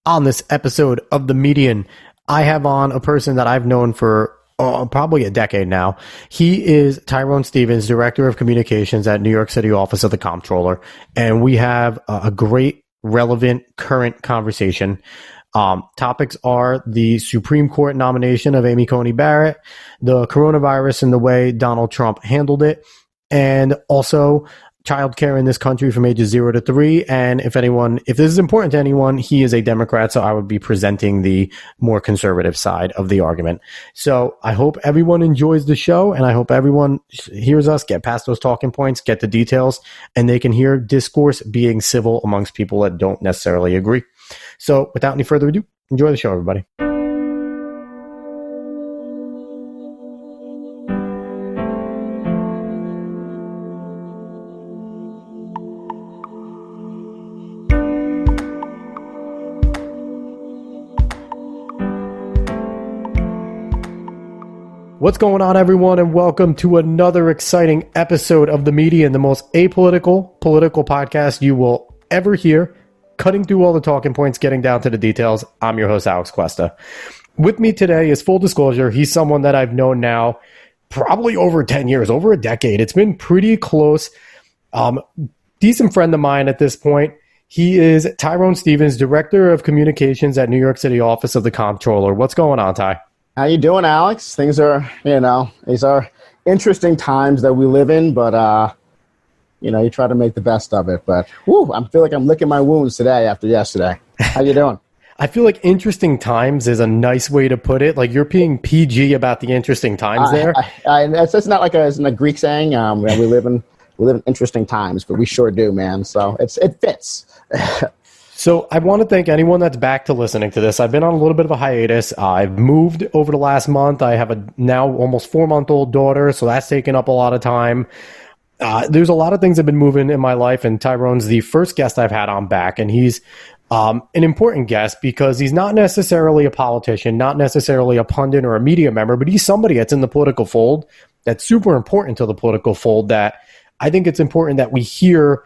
On this episode of The Median, I have on a person that I've known for probably a decade now. He is Tyrone Stevens, Director of Communications at New York City Office of the Comptroller. And we have a great, relevant, current conversation. Topics are the Supreme Court nomination of Amy Coney Barrett, the coronavirus and the way Donald Trump handled it, and also childcare in this country from ages 0 to 3. And if this is important to anyone, he is a Democrat, so I would be presenting the more conservative side of the argument. So I hope everyone enjoys the show, and I hope everyone hears us get past those talking points, get the details, and they can hear discourse being civil amongst people that don't necessarily agree. So without any further ado, enjoy the show, everybody. What's going on, everyone, and welcome to another exciting episode of The Median, the most apolitical political podcast you will ever hear, cutting through all the talking points, getting down to the details. I'm your host, Alex Cuesta. With me today is, full disclosure, he's someone that I've known now probably over 10 years, over a decade. It's been pretty close. Decent friend of mine at this point. He is Tyrone Stevens, Director of Communications at New York City Office of the Comptroller. What's going on, Ty? How you doing, Alex? Things are, these are interesting times that we live in, but, you try to make the best of it. But, I feel like I'm licking my wounds today after yesterday. How you doing? I feel like interesting times is a nice way to put it. Like, you're being PG about the interesting times there. It's not like a Greek saying. We live in interesting times, but we sure do, man. So it fits. So I want to thank anyone that's back to listening to this. I've been on a little bit of a hiatus. I've moved over the last month. I have a now almost 4-month-old daughter, so that's taken up a lot of time. There's a lot of things that have been moving in my life, and Tyrone's the first guest I've had on back, and he's an important guest because he's not necessarily a politician, not necessarily a pundit or a media member, but he's somebody that's in the political fold, that's super important to the political fold, that I think it's important that we hear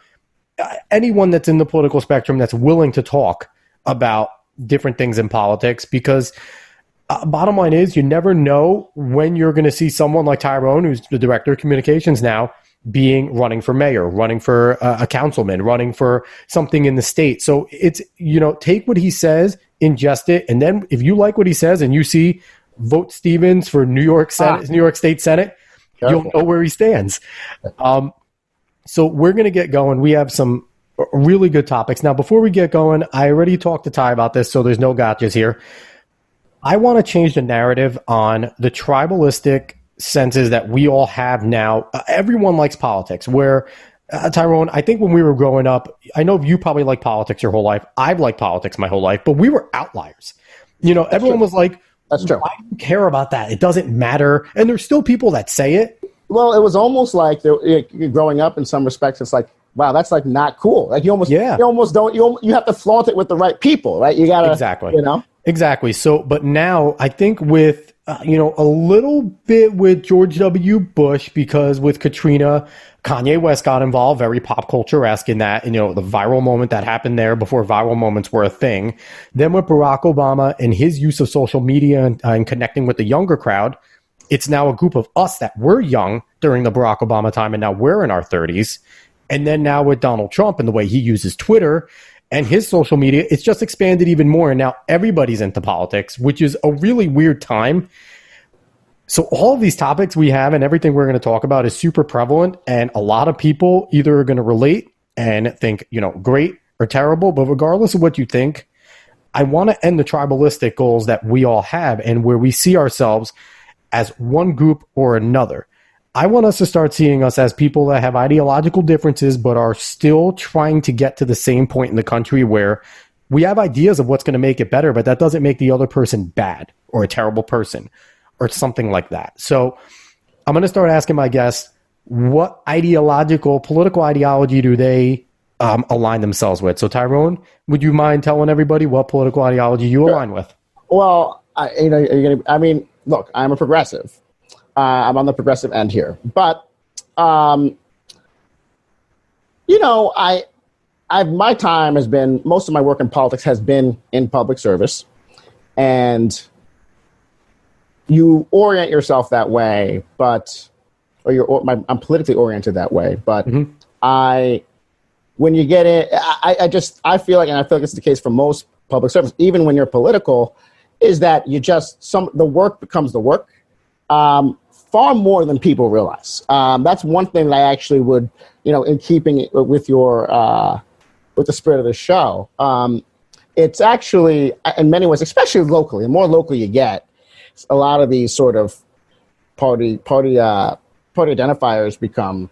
anyone that's in the political spectrum that's willing to talk about different things in politics, because bottom line is you never know when you're going to see someone like Tyrone, who's the Director of Communications now, running for mayor, running for a councilman, running for something in the state. So it's, take what he says, ingest it, and then if you like what he says and you see vote Stevens for New York Senate, New York State Senate, you'll know where he stands. So we're going to get going. We have some really good topics. Now, before we get going, I already talked to Ty about this, so there's no gotchas here. I want to change the narrative on the tribalistic senses that we all have now. Everyone likes politics, where, Tyrone, I think when we were growing up, I know you probably like politics your whole life. I've liked politics my whole life, but we were outliers. Everyone was like, that's true. Why do you care about that? It doesn't matter. And there's still people that say it. Well, it was almost like growing up in some respects. It's like, wow, that's like not cool. Like you almost don't. You have to flaunt it with the right people, right? You gotta exactly. So, but now I think with a little bit with George W. Bush, because with Katrina, Kanye West got involved, very pop culture-esque in that, the viral moment that happened there before viral moments were a thing. Then with Barack Obama and his use of social media and connecting with the younger crowd. It's now a group of us that were young during the Barack Obama time, and now we're in our 30s. And then now with Donald Trump and the way he uses Twitter and his social media, it's just expanded even more. And now everybody's into politics, which is a really weird time. So all of these topics we have and everything we're going to talk about is super prevalent. And a lot of people either are going to relate and think, great or terrible. But regardless of what you think, I want to end the tribalistic goals that we all have and where we see ourselves as one group or another. I want us to start seeing us as people that have ideological differences but are still trying to get to the same point in the country where we have ideas of what's going to make it better, but that doesn't make the other person bad or a terrible person or something like that. So I'm going to start asking my guests, what political ideology do they align themselves with? So Tyrone, would you mind telling everybody what political ideology you align with? Well, look, I'm a progressive. I'm on the progressive end here. But, my time has been, most of my work in politics has been in public service, and you orient yourself that way, I'm politically oriented that way, but when you get in, I feel like it's the case for most public service, even when you're political, is that the work becomes the work, far more than people realize. That's one thing that I actually would, in keeping with with the spirit of the show, it's actually, in many ways, especially locally, the more local you get, a lot of these sort of party identifiers become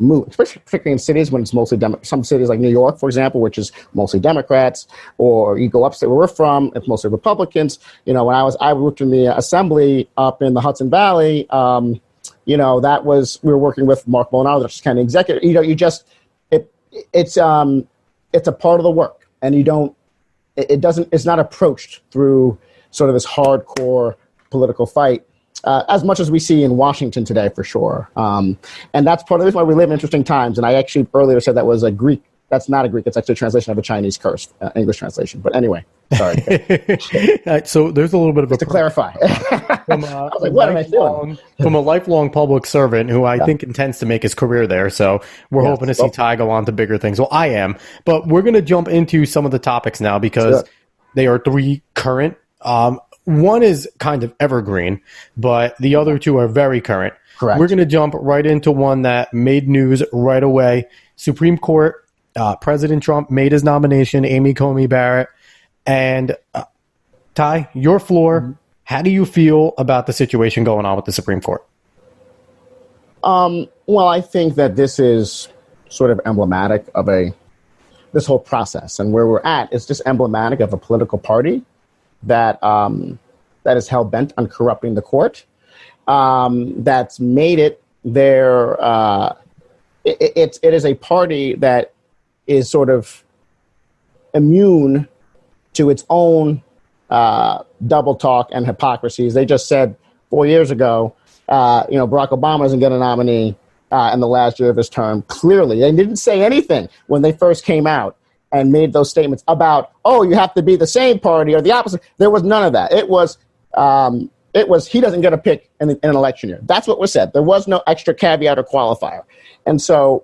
moot, particularly in cities when it's mostly some cities like New York, for example, which is mostly Democrats, or you go upstate where we're from, it's mostly Republicans. When I worked in the assembly up in the Hudson Valley, we were working with Mark Molinaro, the county executive. It's a part of the work, and it's not approached through sort of this hardcore political fight, as much as we see in Washington today, for sure. And that's part of the reason why we live in interesting times. And I actually earlier said that was a Greek. That's not a Greek. It's actually a translation of a Chinese curse, English translation. But anyway, sorry. So there's a little bit of to clarify. I was like, what am I doing? From a lifelong public servant who I think intends to make his career there. So we're hoping to see Ty go on to bigger things. Well, I am. But we're going to jump into some of the topics now because they are three current. One is kind of evergreen, but the other two are very current. Correct. We're going to jump right into one that made news right away. Supreme Court, President Trump made his nomination, Amy Coney Barrett. And Ty, your floor, how do you feel about the situation going on with the Supreme Court? Well, I think that this is sort of emblematic of this whole process. And where we're at is just emblematic of a political party that is hell-bent on corrupting the court, that's made it their it is a party that is sort of immune to its own double talk and hypocrisies. They just said 4 years ago, Barack Obama isn't going to nominee in the last year of his term. Clearly, they didn't say anything when they first came out and made those statements about, you have to be the same party or the opposite. There was none of that. It was he doesn't get a pick in an election year. That's what was said. There was no extra caveat or qualifier. And so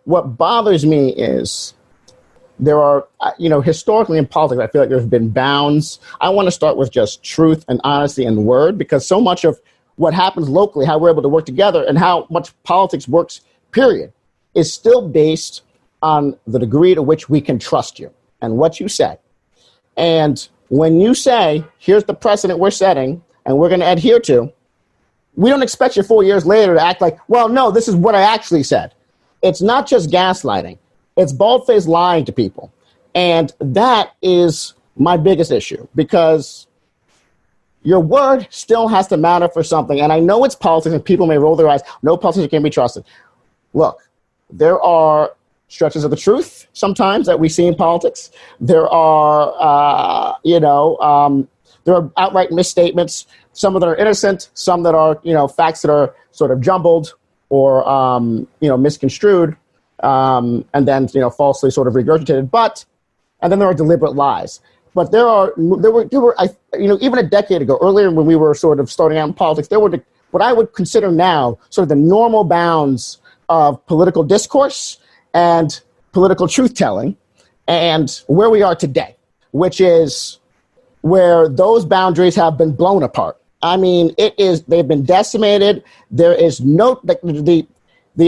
what bothers me is there are, historically in politics, I feel like there's been bounds. I want to start with just truth and honesty and word, because so much of what happens locally, how we're able to work together and how much politics works, period, is still based on the degree to which we can trust you and what you say. And when you say, here's the precedent we're setting and we're going to adhere to, we don't expect you 4 years later to act like, well, no, this is what I actually said. It's not just gaslighting. It's bald-faced lying to people. And that is my biggest issue, because your word still has to matter for something. And I know it's politics and people may roll their eyes. No politician can be trusted. Look, there are stretches of the truth sometimes that we see in politics. There are, there are outright misstatements, some of them are innocent, some that are, facts that are sort of jumbled or, misconstrued, and then, falsely sort of regurgitated. And then there are deliberate lies. But there were, even a decade ago, earlier when we were sort of starting out in politics, there were what I would consider now sort of the normal bounds of political discourse and political truth-telling, and where we are today, which is where those boundaries have been blown apart. I mean, they've been decimated. There is no, the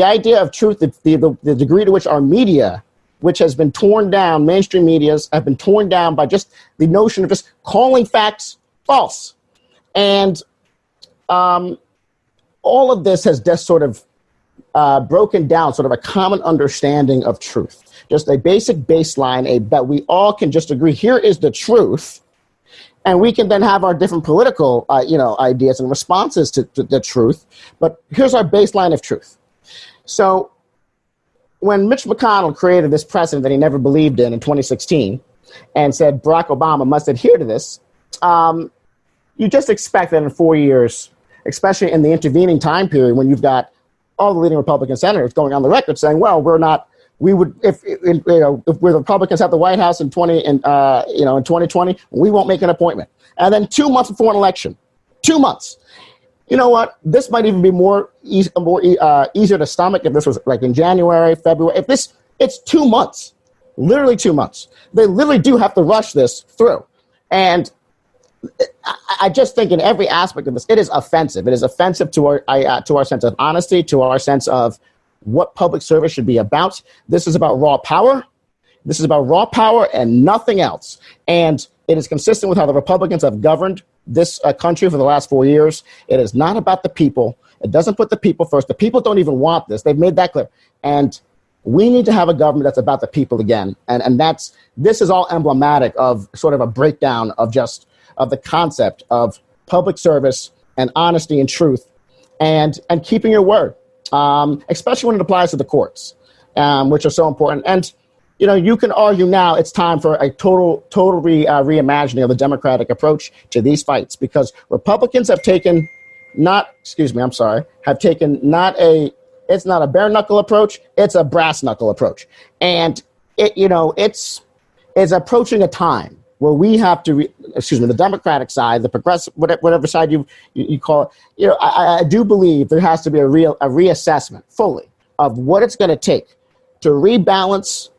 idea of truth, the degree to which our media, which has been torn down, mainstream medias have been torn down by just the notion of just calling facts false. And all of this has just sort of broken down sort of a common understanding of truth, just a basic baseline that we all can just agree, here is the truth. And we can then have our different political, ideas and responses to the truth. But here's our baseline of truth. So when Mitch McConnell created this precedent that he never believed in 2016 and said Barack Obama must adhere to this, you just expect that in 4 years, especially in the intervening time period when you've got all the leading Republican senators going on the record saying, well, we're not we would, if the Republicans have the White House in 2020, we won't make an appointment. And then 2 months before an election, 2 months. You know what? This might even be easier to stomach if this was like in January, February. It's 2 months, literally 2 months. They literally do have to rush this through. And I just think in every aspect of this, it is offensive. It is offensive to our sense of honesty, to our sense of what public service should be about. This is about raw power. This is about raw power and nothing else. And it is consistent with how the Republicans have governed this country for the last 4 years. It is not about the people. It doesn't put the people first. The people don't even want this. They've made that clear. And we need to have a government that's about the people again. And this is all emblematic of sort of a breakdown of the concept of public service and honesty and truth and keeping your word, especially when it applies to the courts, which are so important. And you can argue now it's time for a total reimagining of the Democratic approach to these fights, because Republicans have taken it's not a bare knuckle approach, it's a brass knuckle approach. And it's approaching a time where we have to, the Democratic side, the progressive, whatever side you call it, I do believe there has to be a reassessment fully of what it's going to take to rebalance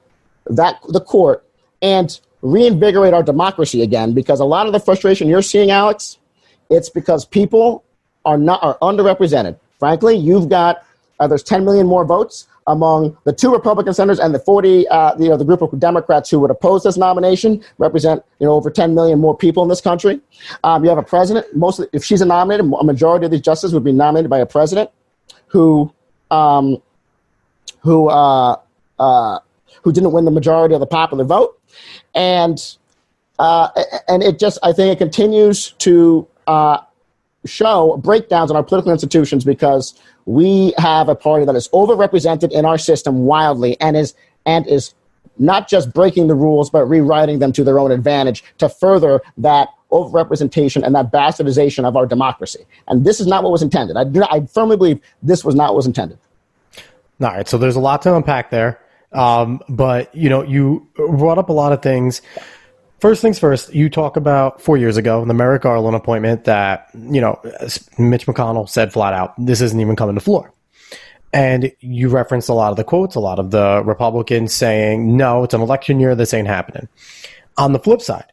the court and reinvigorate our democracy again, because a lot of the frustration you're seeing, Alex, it's because people are underrepresented. Frankly, you've got there's 10 million more votes among the 2 Republican senators and the 40, the group of Democrats who would oppose this nomination represent, over 10 million more people in this country. You have a president. If she's nominated, a majority of these justices would be nominated by a president who didn't win the majority of the popular vote, and it just, I think it continues to show breakdowns in our political institutions, because we have a party that is overrepresented in our system wildly and is not just breaking the rules, but rewriting them to their own advantage to further that overrepresentation and that bastardization of our democracy. And this is not what was intended. I firmly believe this was not what was intended. All right, so there's a lot to unpack there. But, you brought up a lot of things. First things first, you talk about 4 years ago, the Merrick Garland appointment that, Mitch McConnell said flat out, this isn't even coming to floor. And you referenced a lot of the quotes, a lot of the Republicans saying, no, it's an election year, this ain't happening. On the flip side,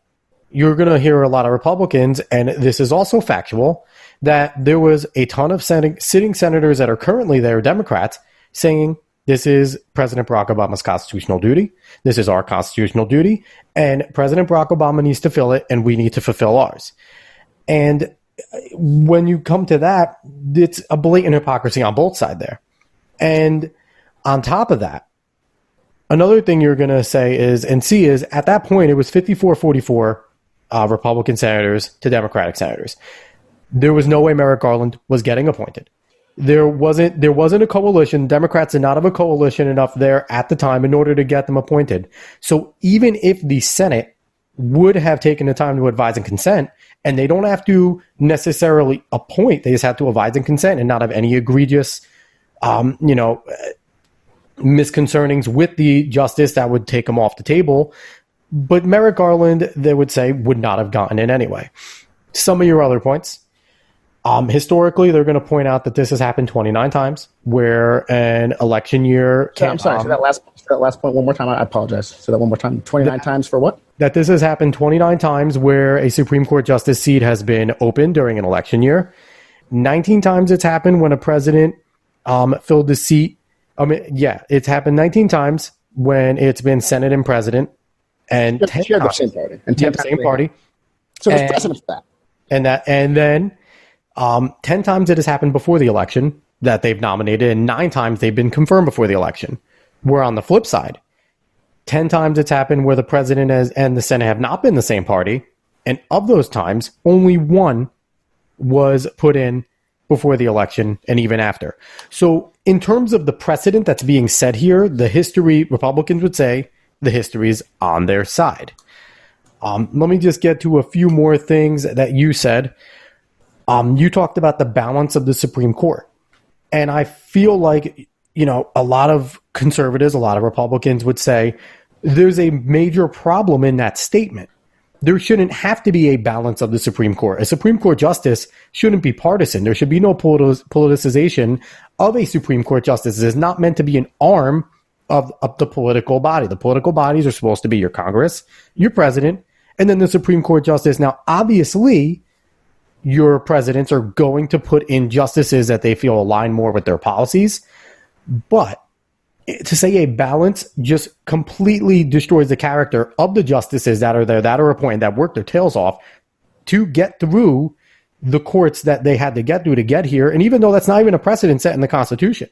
you're going to hear a lot of Republicans, and this is also factual, that there was a ton of sitting senators that are currently there, Democrats, saying, this is President Barack Obama's constitutional duty. This is our constitutional duty. And President Barack Obama needs to fill it, and we need to fulfill ours. And when you come to that, it's a blatant hypocrisy on both sides there. And on top of that, another thing you're going to say is at that point, it was 54-44 Republican senators to Democratic senators. There was no way Merrick Garland was getting appointed. There wasn't a coalition. Democrats did not have a coalition enough there at the time in order to get them appointed. So even if the Senate would have taken the time to advise and consent, and they don't have to necessarily appoint, they just have to advise and consent and not have any egregious, misconcernings with the justice that would take them off the table. But Merrick Garland, they would say, would not have gotten in anyway. Some of your other points. Historically, they're going to point out that this has happened 29 times, where an election year... I'm sorry, say that last point one more time. I apologize. Say that one more time. 29 times for what? That this has happened 29 times where a Supreme Court justice seat has been opened during an election year. 19 times it's happened when a president filled the seat. It's happened 19 times when it's been Senate and president. And the same party. And the same party. So there's precedent for that. And then 10 times it has happened before the election that they've nominated, and 9 times they've been confirmed before the election. Where on the flip side, 10 times it's happened where the president and the Senate have not been the same party, and of those times, only 1 was put in before the election and even after. So in terms of the precedent that's being set here, the history, Republicans would say, the history is on their side. Let me just get to a few more things that you said. You talked about the balance of the Supreme Court. And I feel like, a lot of conservatives, a lot of Republicans would say there's a major problem in that statement. There shouldn't have to be a balance of the Supreme Court. A Supreme Court justice shouldn't be partisan. There should be no politicization of a Supreme Court justice. It is not meant to be an arm of the political body. The political bodies are supposed to be your Congress, your president, and then the Supreme Court justice. Now, obviously, your presidents are going to put in justices that they feel align more with their policies. But to say a balance just completely destroys the character of the justices that are there, that are appointed, that work their tails off to get through the courts that they had to get through to get here. And even though that's not even a precedent set in the Constitution,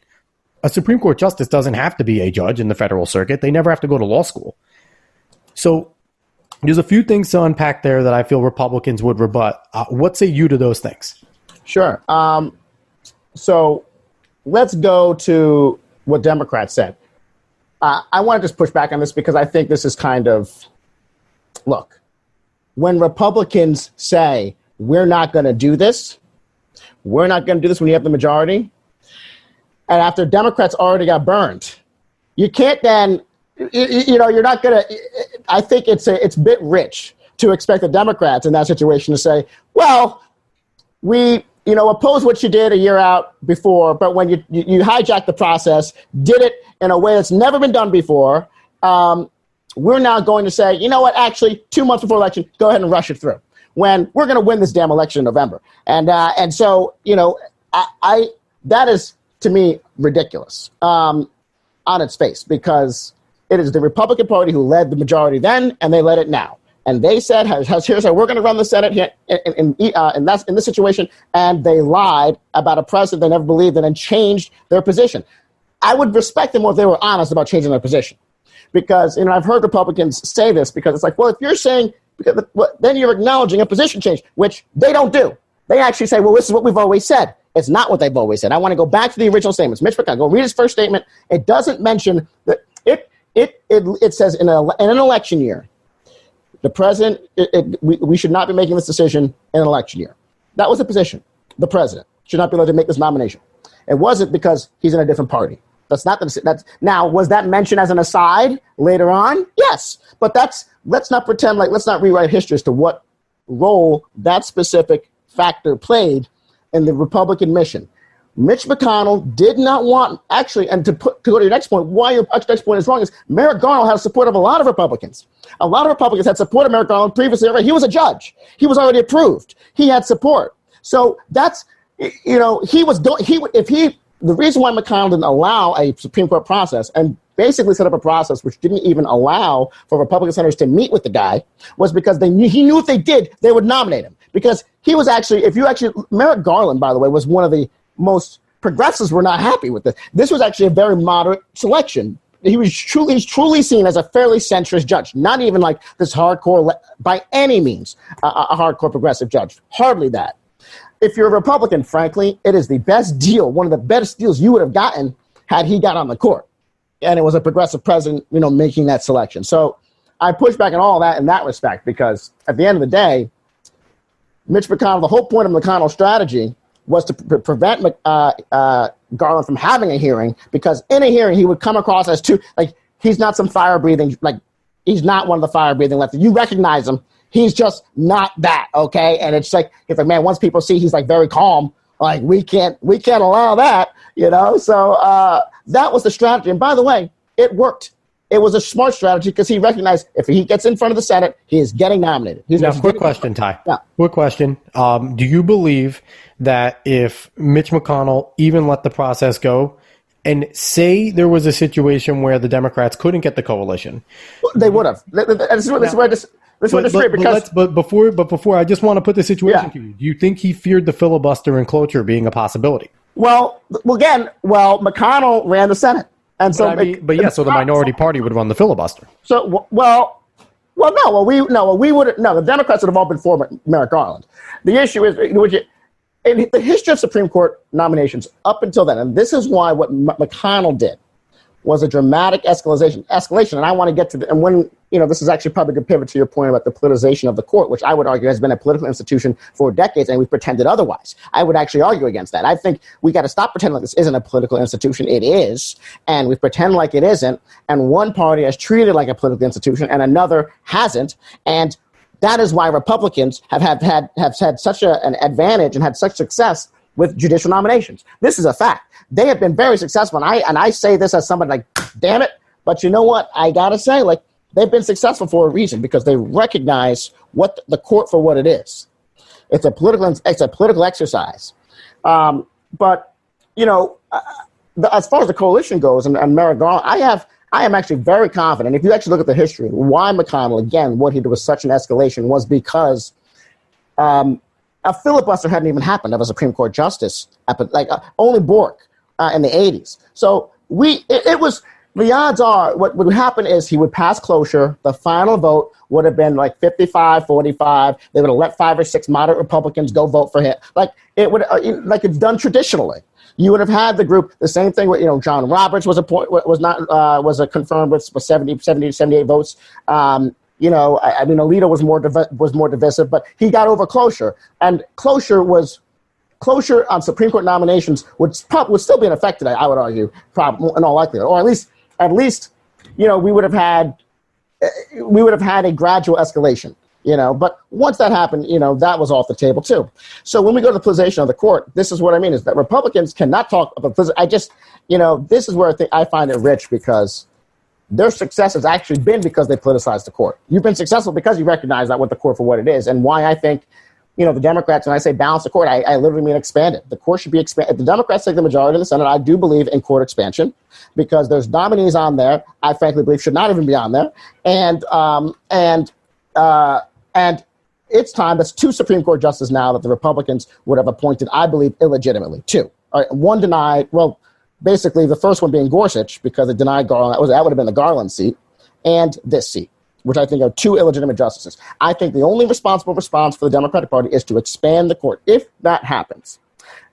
a Supreme Court justice doesn't have to be a judge in the federal circuit. They never have to go to law school. So there's a few things to unpack there that I feel Republicans would rebut. What say you to those things? Sure. So let's go to what Democrats said. I want to just push back on this because I think this is kind of, look, when Republicans say, we're not going to do this, we're not going to do this when you have the majority, and after Democrats already got burned, you can't then, you're not going to, I think it's a bit rich to expect the Democrats in that situation to say, well, we oppose what you did a year out before, but when you hijacked the process, did it in a way that's never been done before, we're now going to say, you know what, actually, 2 months before election, go ahead and rush it through, when we're going to win this damn election in November. And so, that is, to me, ridiculous on its face, because it is the Republican Party who led the majority then, and they led it now. And they said, here's how we're going to run the Senate here in this situation. And they lied about a president they never believed in and changed their position. I would respect them more if they were honest about changing their position. Because, I've heard Republicans say this because it's like, well, if you're saying, then you're acknowledging a position change, which they don't do. They actually say, well, this is what we've always said. It's not what they've always said. I want to go back to the original statements. Mitch McConnell, go read his first statement. It doesn't mention that it says in an election year, the president, we should not be making this decision in an election year. That was the position. The president should not be allowed to make this nomination. It wasn't because he's in a different party. Now, was that mentioned as an aside later on? Yes. But let's not rewrite history as to what role that specific factor played in the Republican mission. Mitch McConnell did not want, actually, and to go to your next point, why your next point is wrong is Merrick Garland had support of a lot of Republicans. A lot of Republicans had support of Merrick Garland previously. He was a judge. He was already approved. He had support. So that's, the reason why McConnell didn't allow a Supreme Court process and basically set up a process which didn't even allow for Republican senators to meet with the guy was because he knew if they did, they would nominate him. Because he was actually, Merrick Garland, by the way, was one of the most progressives were not happy with this. This was actually a very moderate selection. He's truly seen as a fairly centrist judge, not even like this hardcore, by any means, a hardcore progressive judge. Hardly that. If you're a Republican, frankly, it is the best deal, one of the best deals you would have gotten had he got on the court. And it was a progressive president, making that selection. So I push back on all that in that respect, because at the end of the day, Mitch McConnell, the whole point of McConnell's strategy was to prevent Garland from having a hearing, because in a hearing he would come across as he's not some fire-breathing, he's not one of the fire-breathing leftists. You recognize him. He's just not that, okay? And it's man, once people see he's very calm, we can't allow that, So that was the strategy. And by the way, it worked. It was a smart strategy because he recognized if he gets in front of the Senate, he is getting nominated. Quick question, Ty. Yeah. Quick question. Do you believe that if Mitch McConnell even let the process go, and say there was a situation where the Democrats couldn't get the coalition, they would have. This is where before, I just want to put the situation to you. Do you think he feared the filibuster and cloture being a possibility? Well, McConnell ran the Senate. And so, so the minority party would run the filibuster. So, we wouldn't. No, the Democrats would have all been for Merrick Garland. The issue is, in the history of Supreme Court nominations up until then, and this is why what McConnell did was a dramatic escalation. And I want to get to and when, this is actually probably a good pivot to your point about the politicization of the court, which I would argue has been a political institution for decades, and we've pretended otherwise. I would actually argue against that. I think we got to stop pretending like this isn't a political institution. It is, and we pretend like it isn't, and one party has treated it like a political institution and another hasn't, and that is why Republicans have had such an advantage and had such success with judicial nominations. This is a fact. They have been very successful, and I say this as somebody like, damn it, but you know what? I gotta say, they've been successful for a reason, because they recognize what the court for what it is. It's a political exercise. But as far as the coalition goes, and Merrick Garland, I am actually very confident. If you actually look at the history, why McConnell, again, what he did was such an escalation was because a filibuster hadn't even happened of a Supreme Court justice, only Bork in the 80s. So it was, the odds are what would happen is he would pass cloture. The final vote would have been 55-45. They would have let 5 or 6 moderate Republicans go vote for him. It's done traditionally. You would have had the group, the same thing with, John Roberts was confirmed with 78 votes. Alito was more divisive, but he got over closure, and closure on Supreme Court nominations would still be in effect today. I would argue, probably in all likelihood, or at least, we would have had a gradual escalation. But once that happened, that was off the table too. So when we go to the politicization of the court, this is what I mean, is that Republicans cannot talk about this is where I find it rich, because their success has actually been because they politicized the court. You've been successful because you recognize that with the court for what it is, and why I think, the Democrats, when I say balance the court, I literally mean expand it. The court should be expanded. If the Democrats take the majority in the Senate, I do believe in court expansion, because there's nominees on there I frankly believe should not even be on there, and it's time. That's 2 Supreme Court justices now that the Republicans would have appointed, I believe, illegitimately. 2. All right, 1 denied. Well, basically, the first one being Gorsuch, because it denied Garland. That would have been the Garland seat, and this seat, which I think are 2 illegitimate justices. I think the only responsible response for the Democratic Party is to expand the court. If that happens,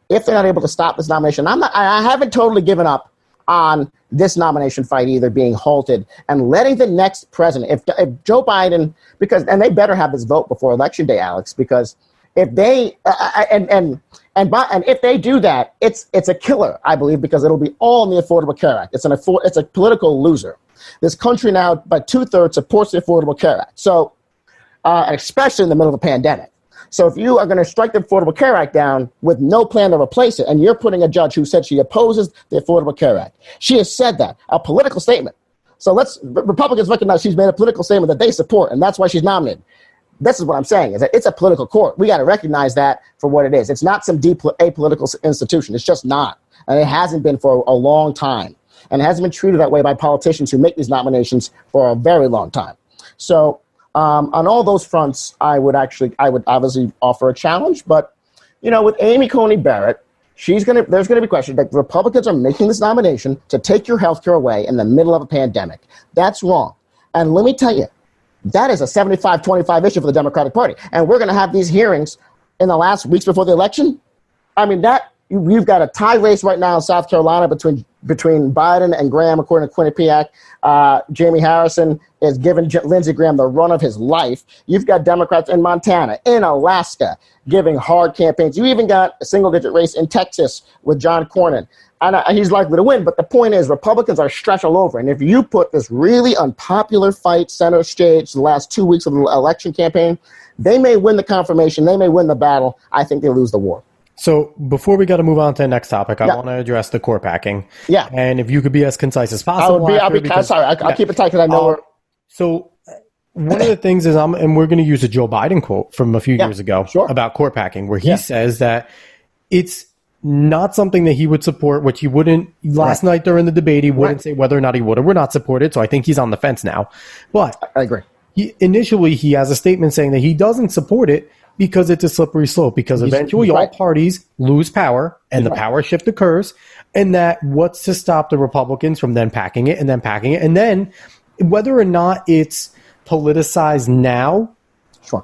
if they're not able to stop this nomination, I haven't totally given up on this nomination fight either being halted, and letting the next president, if Joe Biden, and they better have this vote before Election Day, Alex, because if they and if they do that, it's a killer, I believe, because it'll be all in the Affordable Care Act. It's a political loser. This country now, by 2/3, supports the Affordable Care Act. So, especially in the middle of a pandemic. So if you are going to strike the Affordable Care Act down with no plan to replace it, and you're putting a judge who said she opposes the Affordable Care Act, she has said that, a political statement. So Republicans recognize she's made a political statement that they support, and that's why she's nominated. This is what I'm saying, is that it's a political court. We got to recognize that for what it is. It's not some apolitical institution. It's just not. And it hasn't been for a long time. And it hasn't been treated that way by politicians who make these nominations for a very long time. So on all those fronts, I would obviously offer a challenge. But, with Amy Coney Barrett, there's going to be questions that Republicans are making this nomination to take your health care away in the middle of a pandemic. That's wrong. And let me tell you, that is a 75-25 issue for the Democratic Party. And we're going to have these hearings in the last weeks before the election. I mean, we've got a tie race right now in South Carolina between Biden and Graham, according to Quinnipiac. Jamie Harrison is giving Lindsey Graham the run of his life. You've got Democrats in Montana, in Alaska, giving hard campaigns. You even got a single-digit race in Texas with John Cornyn. And he's likely to win. But the point is, Republicans are stretched all over. And if you put this really unpopular fight center stage the last 2 weeks of the election campaign, they may win the confirmation. They may win the battle. I think they lose the war. So before we got to move on to the next topic, I want to address the court packing. Yeah. And if you could be as concise as possible. I'll keep it tight because I know we're... So one of the things is, and we're going to use a Joe Biden quote from a few years ago about court packing, where he says that it's not something that he would support, which he wouldn't, last night during the debate, he wouldn't say whether or not he would or would not support it. So I think he's on the fence now. But I agree. Initially, he has a statement saying that he doesn't support it because it's a slippery slope, because eventually all parties lose power and the power shift occurs, and that what's to stop the Republicans from then packing it, and then whether or not it's politicized now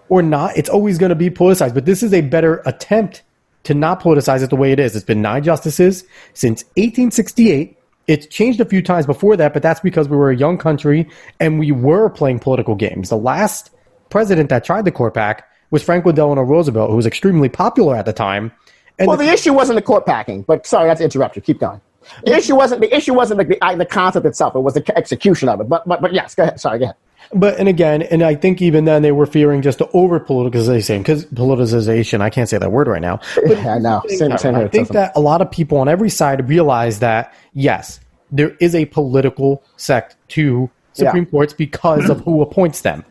or not, it's always going to be politicized. But this is a better attempt to not politicize it the way it is. It's been 9 justices since 1868. It's changed a few times before that, but that's because we were a young country and we were playing political games. The last president that tried the court pack was Franklin Delano Roosevelt, who was extremely popular at the time. And well, the issue wasn't the court packing, but sorry, not to interrupt you. Keep going. The issue wasn't the concept itself; it was the execution of it. But yes, go ahead. Sorry, go ahead. But and I think even then they were fearing just the over politicization, because politicization, I can't say that word right now. But yeah, no, same I think that a lot of people on every side realize that yes, there is a political sect to Supreme Courts because of who appoints them.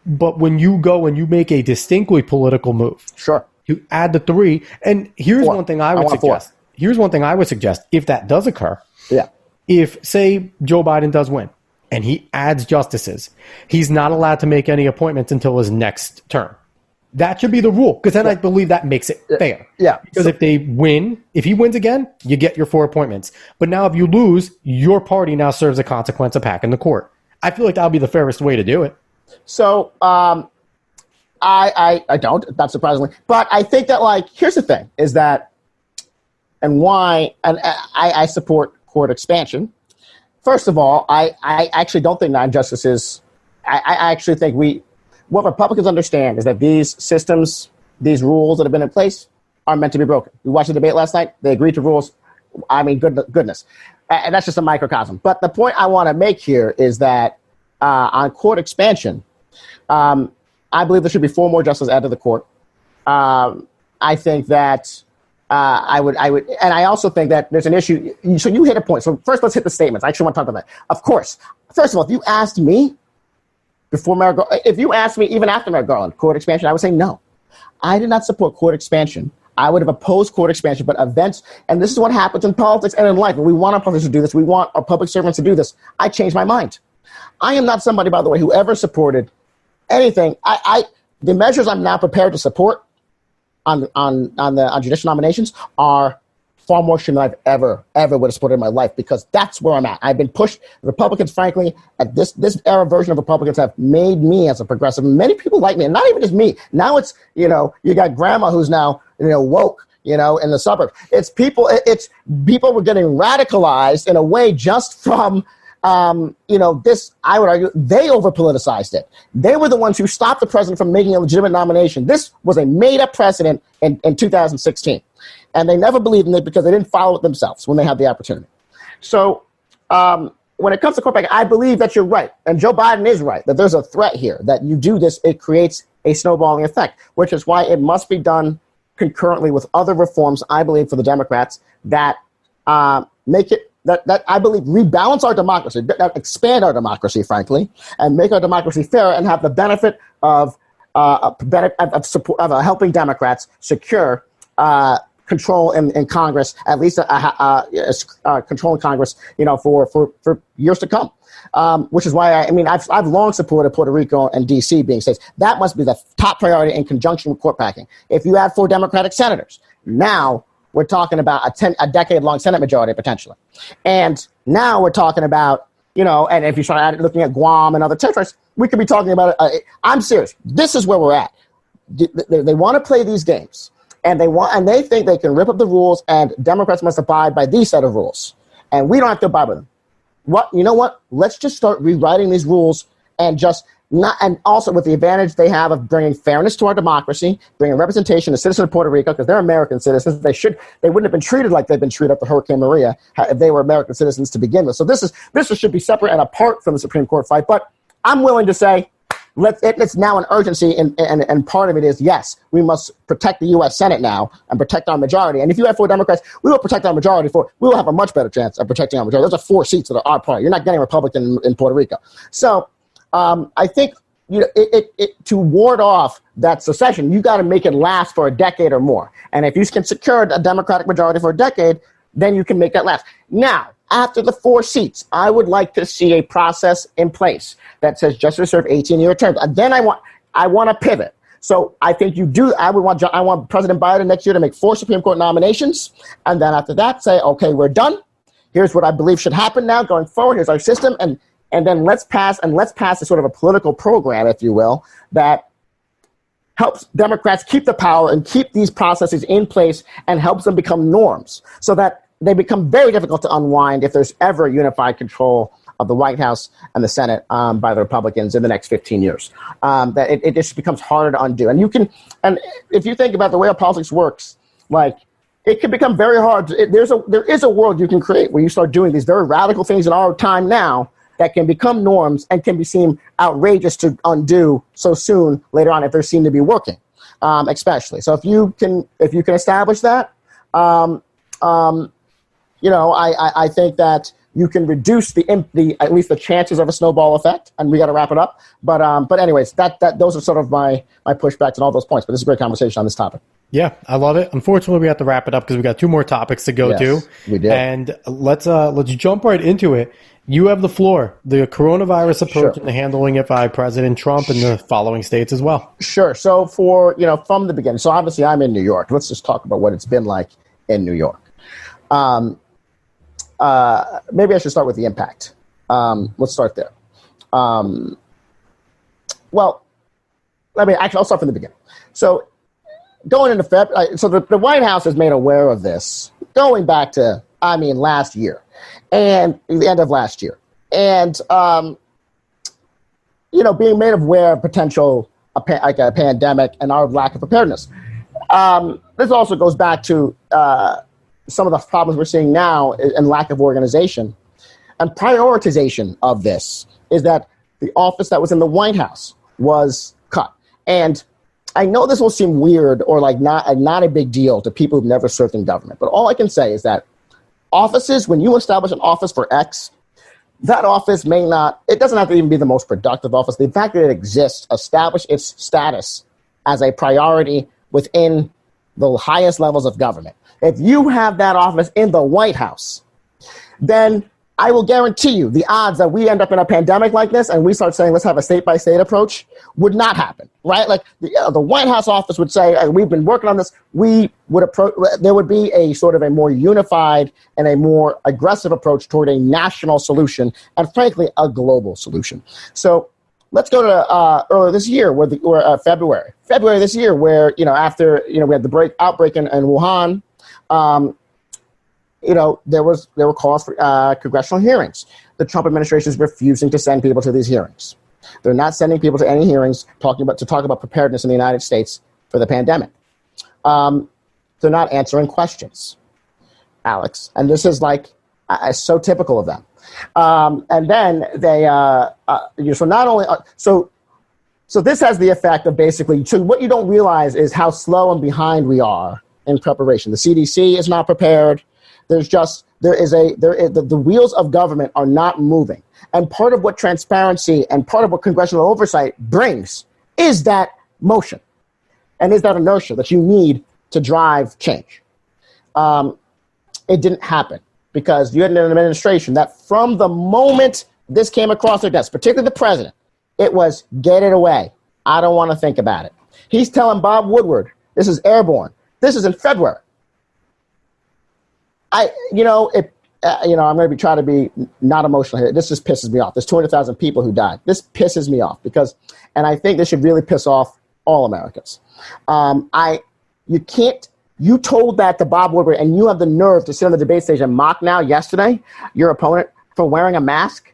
But when you go and you make a distinctly political move, sure, you add the 3, and here's one thing I would suggest. Here's one thing I would suggest if that does occur. Yeah. If, say, Joe Biden does win and he adds justices, he's not allowed to make any appointments until his next term. That should be the rule, because then I believe that makes it fair. Yeah. Because if he wins again, you get your 4 appointments. But now if you lose, your party now serves a consequence of packing the court. I feel like that would be the fairest way to do it. So I don't, not surprisingly. But I think that, like, here's the thing, is that, and why, and I support court expansion. First of all, I actually don't think 9 justices, I actually think what Republicans understand is that these systems, these rules that have been in place are meant to be broken. We watched the debate last night. They agreed to rules. I mean, goodness. And that's just a microcosm. But the point I want to make here is that on court expansion, I believe there should be 4 more justices added to the court. I think that I would, and I also think that there's an issue. So you hit a point. So first, let's hit the statements. I actually want to talk about that. Of course, first of all, if you asked me if you asked me even after Merrick Garland, court expansion, I would say no. I did not support court expansion. I would have opposed court expansion, but events, and this is what happens in politics and in life. When we want our politicians to do this, we want our public servants to do this. I changed my mind. I am not somebody, by the way, who ever supported anything. The measures I'm now prepared to support on judicial nominations are far more than I've ever would have supported in my life, because that's where I'm at. I've been pushed. Republicans, frankly, at this era version of Republicans have made me as a progressive. Many people like me, and not even just me. Now it's, you got grandma who's now, woke, in the suburbs. It's people were getting radicalized in a way just from, this, I would argue, they over-politicized it. They were the ones who stopped the president from making a legitimate nomination. This was a made-up precedent in 2016. And they never believed in it because they didn't follow it themselves when they had the opportunity. So when it comes to court packing, I believe that you're right. And Joe Biden is right, that there's a threat here, that you do this, it creates a snowballing effect, which is why it must be done concurrently with other reforms, I believe, for the Democrats that make it, that I believe rebalance our democracy, that expand our democracy, frankly, and make our democracy fair and have the benefit of helping Democrats secure control in Congress, at least control in Congress, for years to come. Which is why I've long supported Puerto Rico and D.C. being states. That must be the top priority in conjunction with court packing. If you add 4 Democratic senators, now we're talking about a decade-long Senate majority potentially. And now we're talking about, and if you start looking at Guam and other territories, we could be talking about, I'm serious. This is where we're at. They want to play these games, and they think they can rip up the rules, and Democrats must abide by these set of rules. And we don't have to abide by them. You know what? Let's just start rewriting these rules and also with the advantage they have of bringing fairness to our democracy, bringing representation to citizens of Puerto Rico, because they're American citizens. They wouldn't have been treated like they've been treated after Hurricane Maria if they were American citizens to begin with. So this should be separate and apart from the Supreme Court fight. But I'm willing to say it's now an urgency, and part of it is, yes, we must protect the U.S. Senate now and protect our majority. And if you have 4 Democrats, we will protect our majority. We will have a much better chance of protecting our majority. Those are 4 seats that are our party. You're not getting a Republican in Puerto Rico. So I think to ward off that secession, you got to make it last for a decade or more. And if you can secure a Democratic majority for a decade, then you can make that last. Now, after the 4 seats, I would like to see a process in place that says justices serve 18-year terms. And then I want to pivot. So I think I want President Biden next year to make 4 Supreme Court nominations. And then after that, say, okay, we're done. Here's what I believe should happen now going forward. Here's our system. And then let's pass a sort of a political program, if you will, that helps Democrats keep the power and keep these processes in place and helps them become norms, so that they become very difficult to unwind if there's ever unified control of the White House and the Senate by the Republicans in the next 15 years. That it just becomes harder to undo. And if you think about the way our politics works, like, it can become very hard. There is a world you can create where you start doing these very radical things in our time now that can become norms and can be seen outrageous to undo so soon later on if they're seen to be working, especially. So if you can establish that, I think that you can reduce at least the chances of a snowball effect, and we got to wrap it up. But anyways, those are sort of my pushbacks and all those points. But this is a great conversation on this topic. Yeah, I love it. Unfortunately, we have to wrap it up because we got 2 more topics to go to. We do. And let's jump right into it. You have the floor. The coronavirus approach and the handling it by President Trump and the following states as well. Sure. So from the beginning. So obviously, I'm in New York. Let's just talk about what it's been like in New York. Maybe I should start with the impact. Let's start there. I'll start from the beginning. So going into February, so the White House is made aware of this going back to, last year and the end of last year. And, being made aware of potential, a pandemic and our lack of preparedness. This also goes back to some of the problems we're seeing now and lack of organization and prioritization of this is that the office that was in the White House was cut. And I know this will seem weird or like not a big deal to people who've never served in government, but all I can say is that offices, when you establish an office for X, that office it doesn't have to even be the most productive office. The fact that it exists, establish its status as a priority within the highest levels of government. If you have that office in the White House, then I will guarantee you the odds that we end up in a pandemic like this and we start saying, let's have a state-by-state approach would not happen, right? Like the White House office would say, we've been working on this. There would be a sort of a more unified and a more aggressive approach toward a national solution and frankly, a global solution. So let's go to earlier this year, February this year, where, after, we had the outbreak in Wuhan, there were calls for congressional hearings. The Trump administration is refusing to send people to these hearings. They're not sending people to any hearings to talk about preparedness in the United States for the pandemic. They're not answering questions, Alex. And this is so typical of them. And then they, so this has the effect of basically, so what you don't realize is how slow and behind we are in preparation. The CDC is not prepared. The wheels of government are not moving. And part of what transparency and part of what congressional oversight brings is that motion and is that inertia that you need to drive change. It didn't happen because you had an administration that from the moment this came across their desk, particularly the president, it was get it away. I don't want to think about it. He's telling Bob Woodward, this is airborne. This is in February. I'm going to try to be not emotional here. This just pisses me off. There's 200,000 people who died. This pisses me off and I think this should really piss off all Americans. You told that to Bob Woodward and you have the nerve to sit on the debate stage and mock now yesterday your opponent for wearing a mask.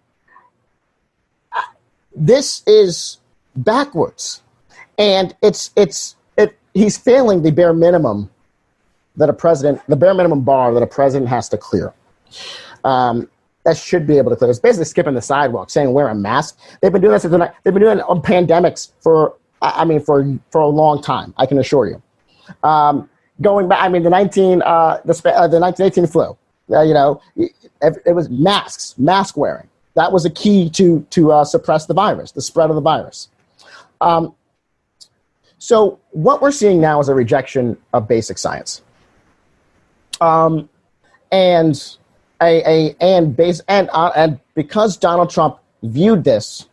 This is backwards. And he's failing the bare minimum that the bare minimum bar that a president has to clear. That should be able to clear. It's basically skipping the sidewalk, saying wear a mask. They've been doing this. They've been doing it on pandemics for a long time. I can assure you. Going back, the 1918 flu. It was mask wearing. That was a key to suppress the virus, the spread of the virus. So what we're seeing now is a rejection of basic science. And because Donald Trump viewed this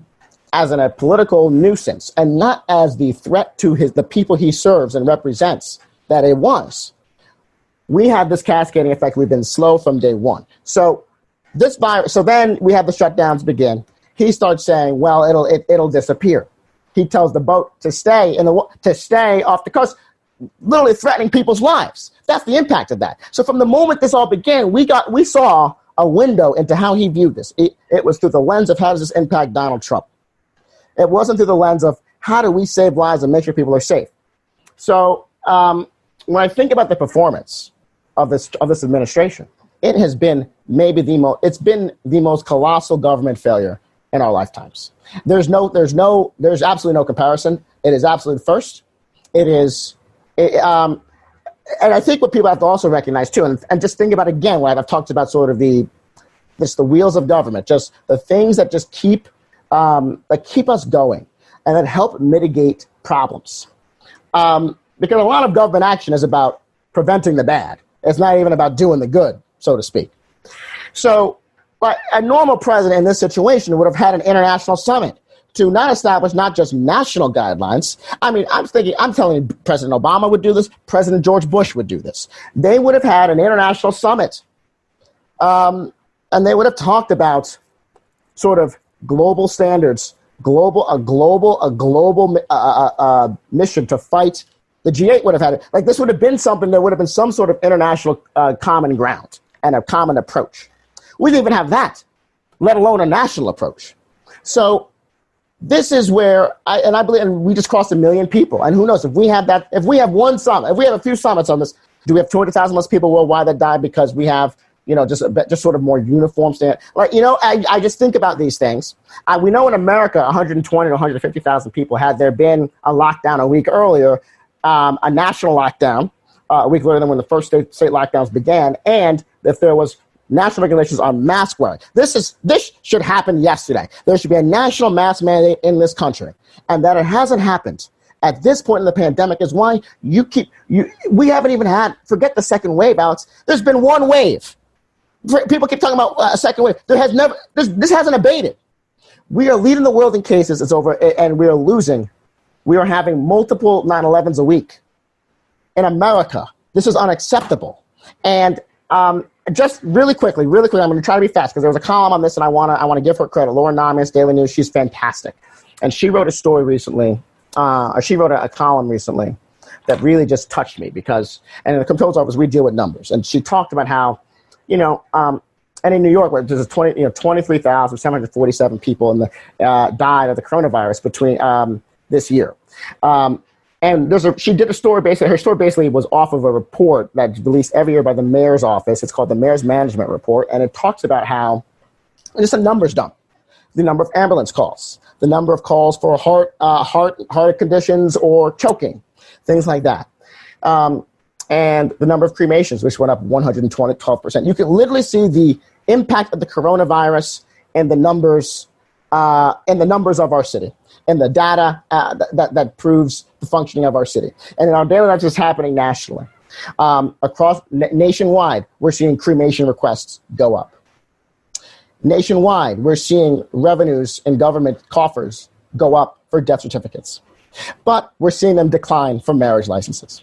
as a political nuisance and not as the threat to the people he serves and represents that it was, we have this cascading effect. We've been slow from day one. So then we have the shutdowns begin. He starts saying, well, it'll disappear. He tells the boat to stay off the coast. literally threatening people's lives. That's the impact of that. So from the moment this all began, we saw a window into how he viewed this. It was through the lens of how does this impact Donald Trump. It wasn't through the lens of how do we save lives and make sure people are safe. So when I think about the performance of this administration, it has been maybe the most colossal government failure in our lifetimes. There's absolutely no comparison. It is absolute first. And I think what people have to also recognize too, and just think about again, what I've talked about sort of the wheels of government, just the things that just keep us going and that help mitigate problems. Because a lot of government action is about preventing the bad. It's not even about doing the good, so to speak. So but a normal president in this situation would have had an international summit to not establish not just national guidelines. I mean, I'm telling you, President Obama would do this. President George Bush would do this. They would have had an international summit. And they would have talked about sort of global standards, a global mission to fight. The G8 would have had it. Like this would have been something, there would have been some sort of international common ground and a common approach. We didn't even have that, let alone a national approach. So this is where I believe, and we just crossed 1 million people. And who knows, if we have one summit, if we have a few summits on this, do we have 200,000 less people worldwide that die because we have, just sort of more uniform standard? Like, I just think about these things. We know in America, 120 to 150,000 people, had there been a lockdown a week earlier, a national lockdown, a week later than when the first state lockdowns began, and if there was national regulations on mask wearing. This should happen yesterday. There should be a national mask mandate in this country. And that it hasn't happened at this point in the pandemic is why we haven't even had, forget the second wave, Alex. There's been one wave. People keep talking about a second wave. This hasn't abated. We are leading the world in cases. It's over, and we are losing. We are having multiple 9/11s a week in America. This is unacceptable. And just really quickly, I'm going to try to be fast because there was a column on this, and I want to give her credit. Laura Namias, Daily News, she's fantastic, and she wrote a story recently. She wrote a column recently that really just touched me because, and in the Comptroller's office, we deal with numbers, and she talked about how, and in New York, where there's 23,747 people died of the coronavirus between this year. And she did a story basically. Her story basically was off of a report that's released every year by the mayor's office. It's called the Mayor's Management Report, and it talks about how just a numbers dump, the number of ambulance calls, the number of calls for heart conditions or choking, things like that, and the number of cremations, which went up 112%. You can literally see the impact of the coronavirus in the numbers of our city, and the data that proves the functioning of our city. And in our daily lives, it's happening nationally. Nationwide, we're seeing cremation requests go up. Nationwide, we're seeing revenues in government coffers go up for death certificates. But we're seeing them decline for marriage licenses.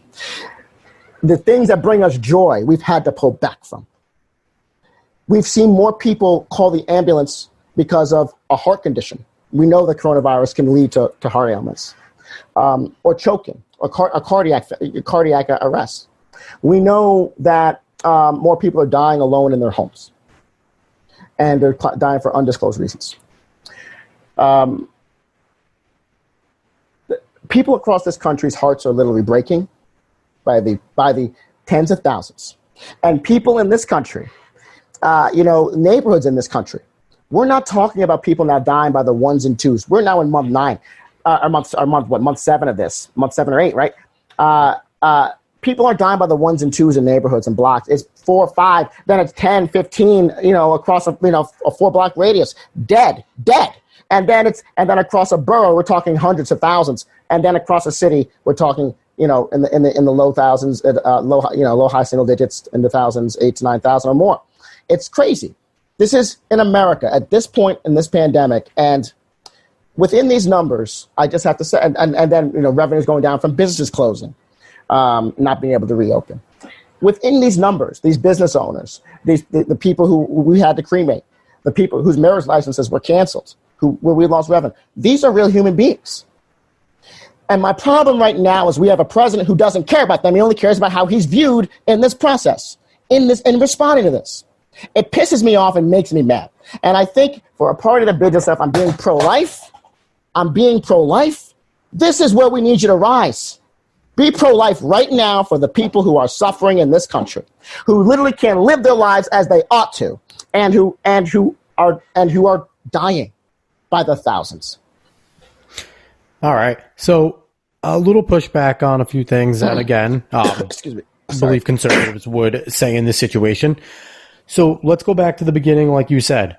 The things that bring us joy, we've had to pull back from. We've seen more people call the ambulance because of a heart condition. We know that coronavirus can lead to heart ailments, or choking, or cardiac arrest. We know that more people are dying alone in their homes, and they're dying for undisclosed reasons. People across this country's hearts are literally breaking by the tens of thousands, and people in this country, neighborhoods in this country. We're not talking about people now dying by the ones and twos. We're now in month 9, month 7 of this, month 7 or 8, right? People are dying by the ones and twos in neighborhoods and blocks. It's 4 or 5, then it's 10, 15, across a 4-block radius, dead. And then across a borough, we're talking hundreds of thousands. And then across a city, we're talking, in the low thousands, low high single digits in the thousands, 8 to 9,000 or more. It's crazy. This is in America at this point in this pandemic, and within these numbers, I just have to say, and then revenues going down from businesses closing, not being able to reopen. Within these numbers, these business owners, the people who we had to cremate, the people whose marriage licenses were canceled, where we lost revenue, these are real human beings. And my problem right now is we have a president who doesn't care about them. He only cares about how he's viewed in this process, in responding to this. It pisses me off and makes me mad. And I think for a party that bids itself, I'm being pro-life. This is where we need you to rise. Be pro-life right now for the people who are suffering in this country, who literally can't live their lives as they ought to, and who are dying by the thousands. All right. So a little pushback on a few things that, again, Excuse me. I believe conservatives would say in this situation. So let's go back to the beginning, like you said.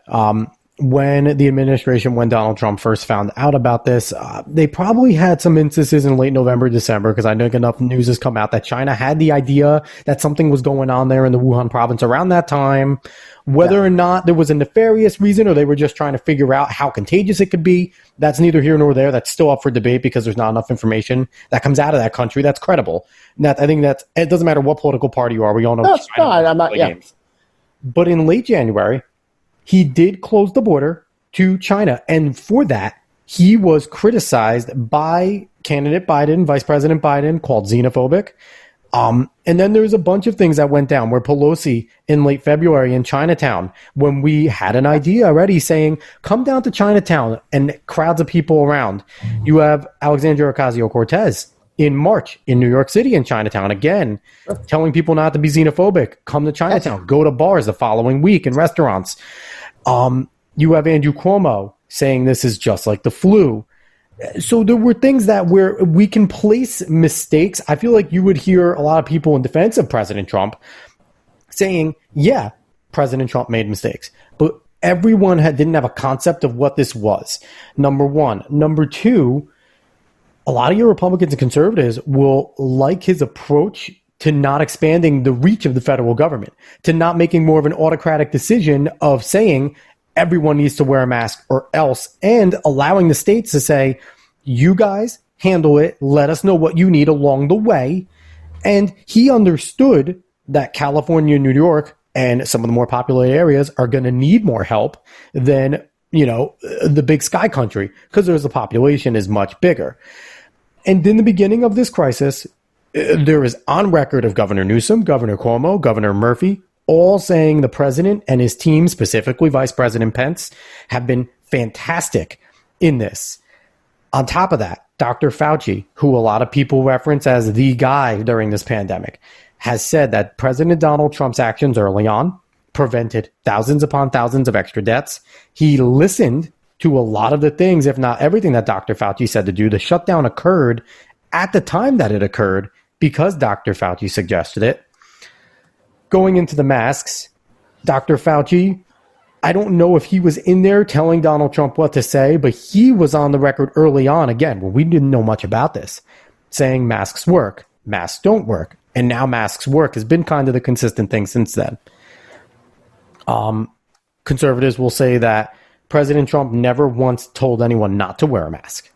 When the administration, when Donald Trump first found out about this, they probably had some instances in late November, December, because I think enough news has come out that China had the idea that something was going on there in the Wuhan province around that time. Whether or not there was a nefarious reason or they were just trying to figure out how contagious it could be, that's neither here nor there. That's still up for debate because there's not enough information that comes out of that country that's credible. And I think that it doesn't matter what political party you are. We all know China. I'm not. Yeah. Games. But in late January, he did close the border to China. And for that, he was criticized by candidate Biden, Vice President Biden, called xenophobic. And then there's a bunch of things that went down where Pelosi in late February in Chinatown, when we had an idea already saying, come down to Chinatown, and crowds of people around. You have Alexandria Ocasio-Cortez in March in New York City in Chinatown, again, telling people not to be xenophobic, come to Chinatown, go to bars the following week and restaurants. You have Andrew Cuomo saying this is just like the flu. So there were things that where we can place mistakes. I feel like you would hear a lot of people in defense of President Trump saying, yeah, President Trump made mistakes, but everyone didn't have a concept of what this was. Number one. Number two, a lot of your Republicans and conservatives will like his approach to not expanding the reach of the federal government, to not making more of an autocratic decision of saying everyone needs to wear a mask or else, and allowing the states to say, you guys handle it, let us know what you need along the way. And he understood that California, New York, and some of the more populated areas are going to need more help than, the big sky country, because the population is much bigger. And in the beginning of this crisis, there is on record of Governor Newsom, Governor Cuomo, Governor Murphy, all saying the president and his team, specifically Vice President Pence, have been fantastic in this. On top of that, Dr. Fauci, who a lot of people reference as the guy during this pandemic, has said that President Donald Trump's actions early on prevented thousands upon thousands of extra deaths. He listened to a lot of the things, if not everything that Dr. Fauci said to do. The shutdown occurred at the time that it occurred because Dr. Fauci suggested it. Going into the masks, Dr. Fauci, I don't know if he was in there telling Donald Trump what to say, but he was on the record early on, again, when we didn't know much about this, saying masks work, masks don't work. And now masks work has been kind of the consistent thing since then. Conservatives will say that President Trump never once told anyone not to wear a mask.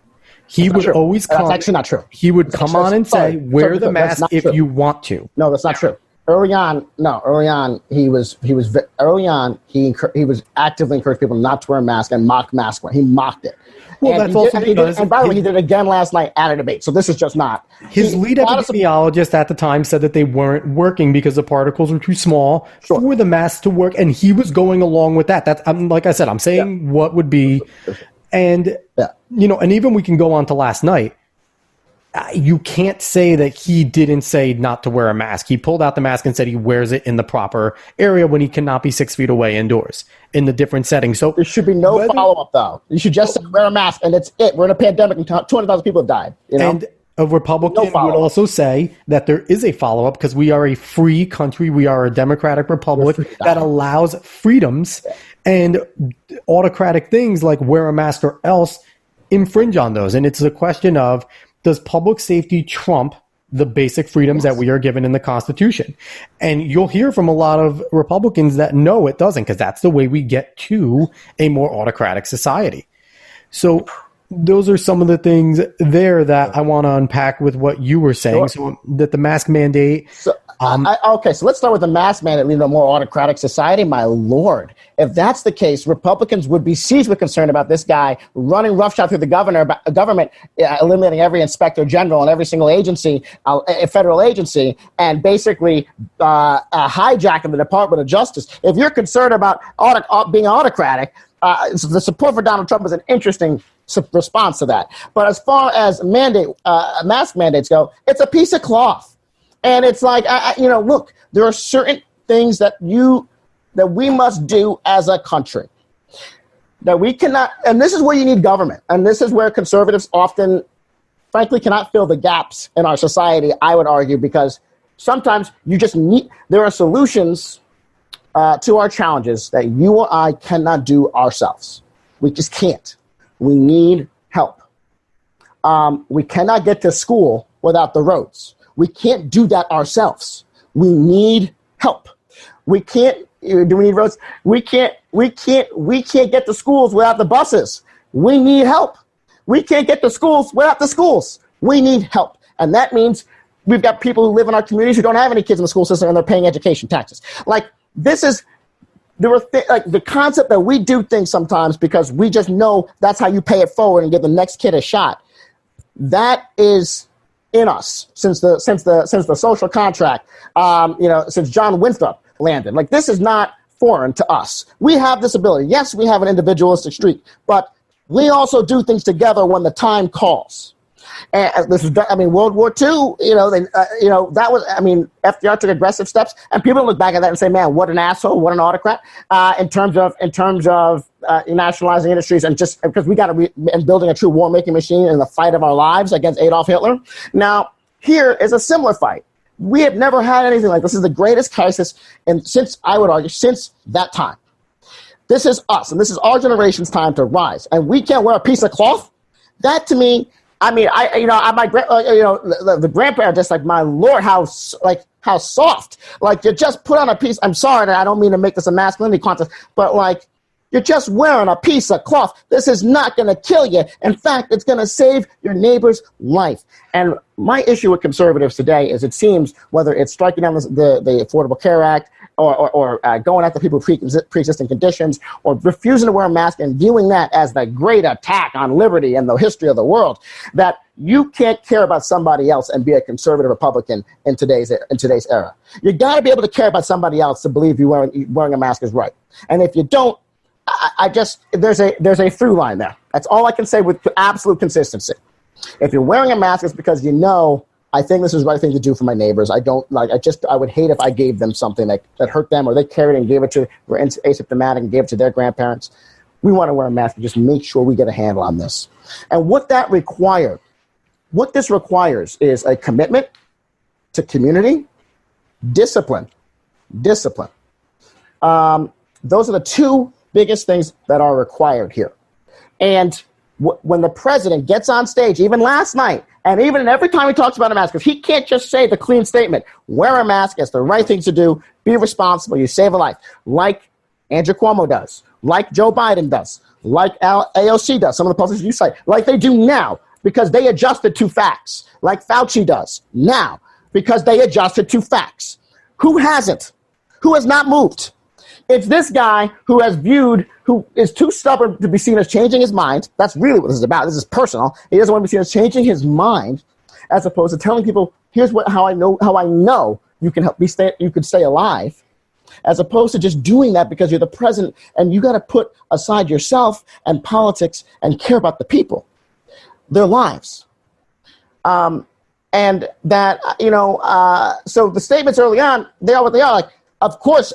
He would always come. That's actually not true. He would come on and say, wear the mask if you want to. No, that's not true. Early on, he was actively encouraged people not to wear a mask and mock mask wearing. He mocked it. Well, that's also because... And by the way, he did it again last night at a debate, so this is just not... His lead epidemiologist at the time said that they weren't working because the particles were too small for the mask to work, and he was going along with that. That's like I said, I'm saying what would be... And, and even we can go on to last night. You can't say that he didn't say not to wear a mask. He pulled out the mask and said he wears it in the proper area when he cannot be 6 feet away indoors in the different settings. So there should be no follow-up, though. You should just say wear a mask, and that's it. We're in a pandemic, and 200,000 people have died. And a Republican would also say that there is a follow-up because we are a free country. We are a democratic republic that allows freedoms, and autocratic things like wear a mask or else infringe on those. And it's a question of, does public safety trump the basic freedoms that we are given in the Constitution? And you'll hear from a lot of Republicans that no, it doesn't, because that's the way we get to a more autocratic society. So those are some of the things there that I want to unpack with what you were saying. So that the mask mandate, Okay, so let's start with the mask mandate leading to a more autocratic society. My Lord, if that's the case, Republicans would be seized with concern about this guy running roughshod through the government, eliminating every inspector general and every single agency, federal agency, and basically hijacking the Department of Justice. If you're concerned about being autocratic, the support for Donald Trump is an interesting response to that. But as far as mask mandates go, it's a piece of cloth. And it's like, look, there are certain things that we must do as a country that we cannot, and this is where you need government. And this is where conservatives often, frankly, cannot fill the gaps in our society, I would argue, because sometimes there are solutions to our challenges that you or I cannot do ourselves. We just can't. We need help. We cannot get to school without the roads. We can't do that ourselves. We need help. We can't. Do we need roads? We can't get to schools without the buses. We need help. We can't get to schools without the schools. We need help. And that means we've got people who live in our communities who don't have any kids in the school system and they're paying education taxes. Like, the concept that we do things sometimes because we just know that's how you pay it forward and give the next kid a shot. That is in us since the social contract, since John Winthrop landed. Like, this is not foreign to us. We have this ability. Yes, we have an individualistic streak, but we also do things together when the time calls. And this is, World War II, that was, FDR took aggressive steps, and people look back at that and say, man, what an asshole, what an autocrat, in terms of nationalizing industries and just because we got to and building a true war-making machine in the fight of our lives against Adolf Hitler. Now, here is a similar fight. We have never had anything like this. This is the greatest crisis, and since that time. This is us, and this is our generation's time to rise. And we can't wear a piece of cloth. That to me, the grandparents just like, my Lord, how soft. Like, you just put on a piece. I'm sorry that I don't mean to make this a masculinity contest, but like, you're just wearing a piece of cloth. This is not going to kill you. In fact, it's going to save your neighbor's life. And my issue with conservatives today is it seems whether it's striking down the Affordable Care Act or going after people with pre-existing conditions or refusing to wear a mask and viewing that as the great attack on liberty and the history of the world, that you can't care about somebody else and be a conservative Republican in today's era. You got to be able to care about somebody else to believe you wearing a mask is right. And if you don't, there's a through line there. That's all I can say with absolute consistency. If you're wearing a mask, it's because I think this is the right thing to do for my neighbors. I would hate if I gave them something that hurt them, or they carried and gave it to, were asymptomatic and gave it to their grandparents. We want to wear a mask and just make sure we get a handle on this. And what this requires is a commitment to community, discipline. Those are the two biggest things that are required here. And when the president gets on stage, even last night, and even every time he talks about a mask, because he can't just say the clean statement, wear a mask, it's the right thing to do, be responsible, you save a life, like Andrew Cuomo does, like Joe Biden does, like AOC does, some of the politicians you cite, like they do now, because they adjusted to facts, like Fauci does now, because they adjusted to facts. Who hasn't? Who has not moved? It's this guy who is too stubborn to be seen as changing his mind. That's really what this is about. This is personal. He doesn't want to be seen as changing his mind, as opposed to telling people, here's how I know you can you could stay alive, as opposed to just doing that because you're the president and you got to put aside yourself and politics and care about the people, their lives. And that, so the statements early on, they are what they are. Like, of course,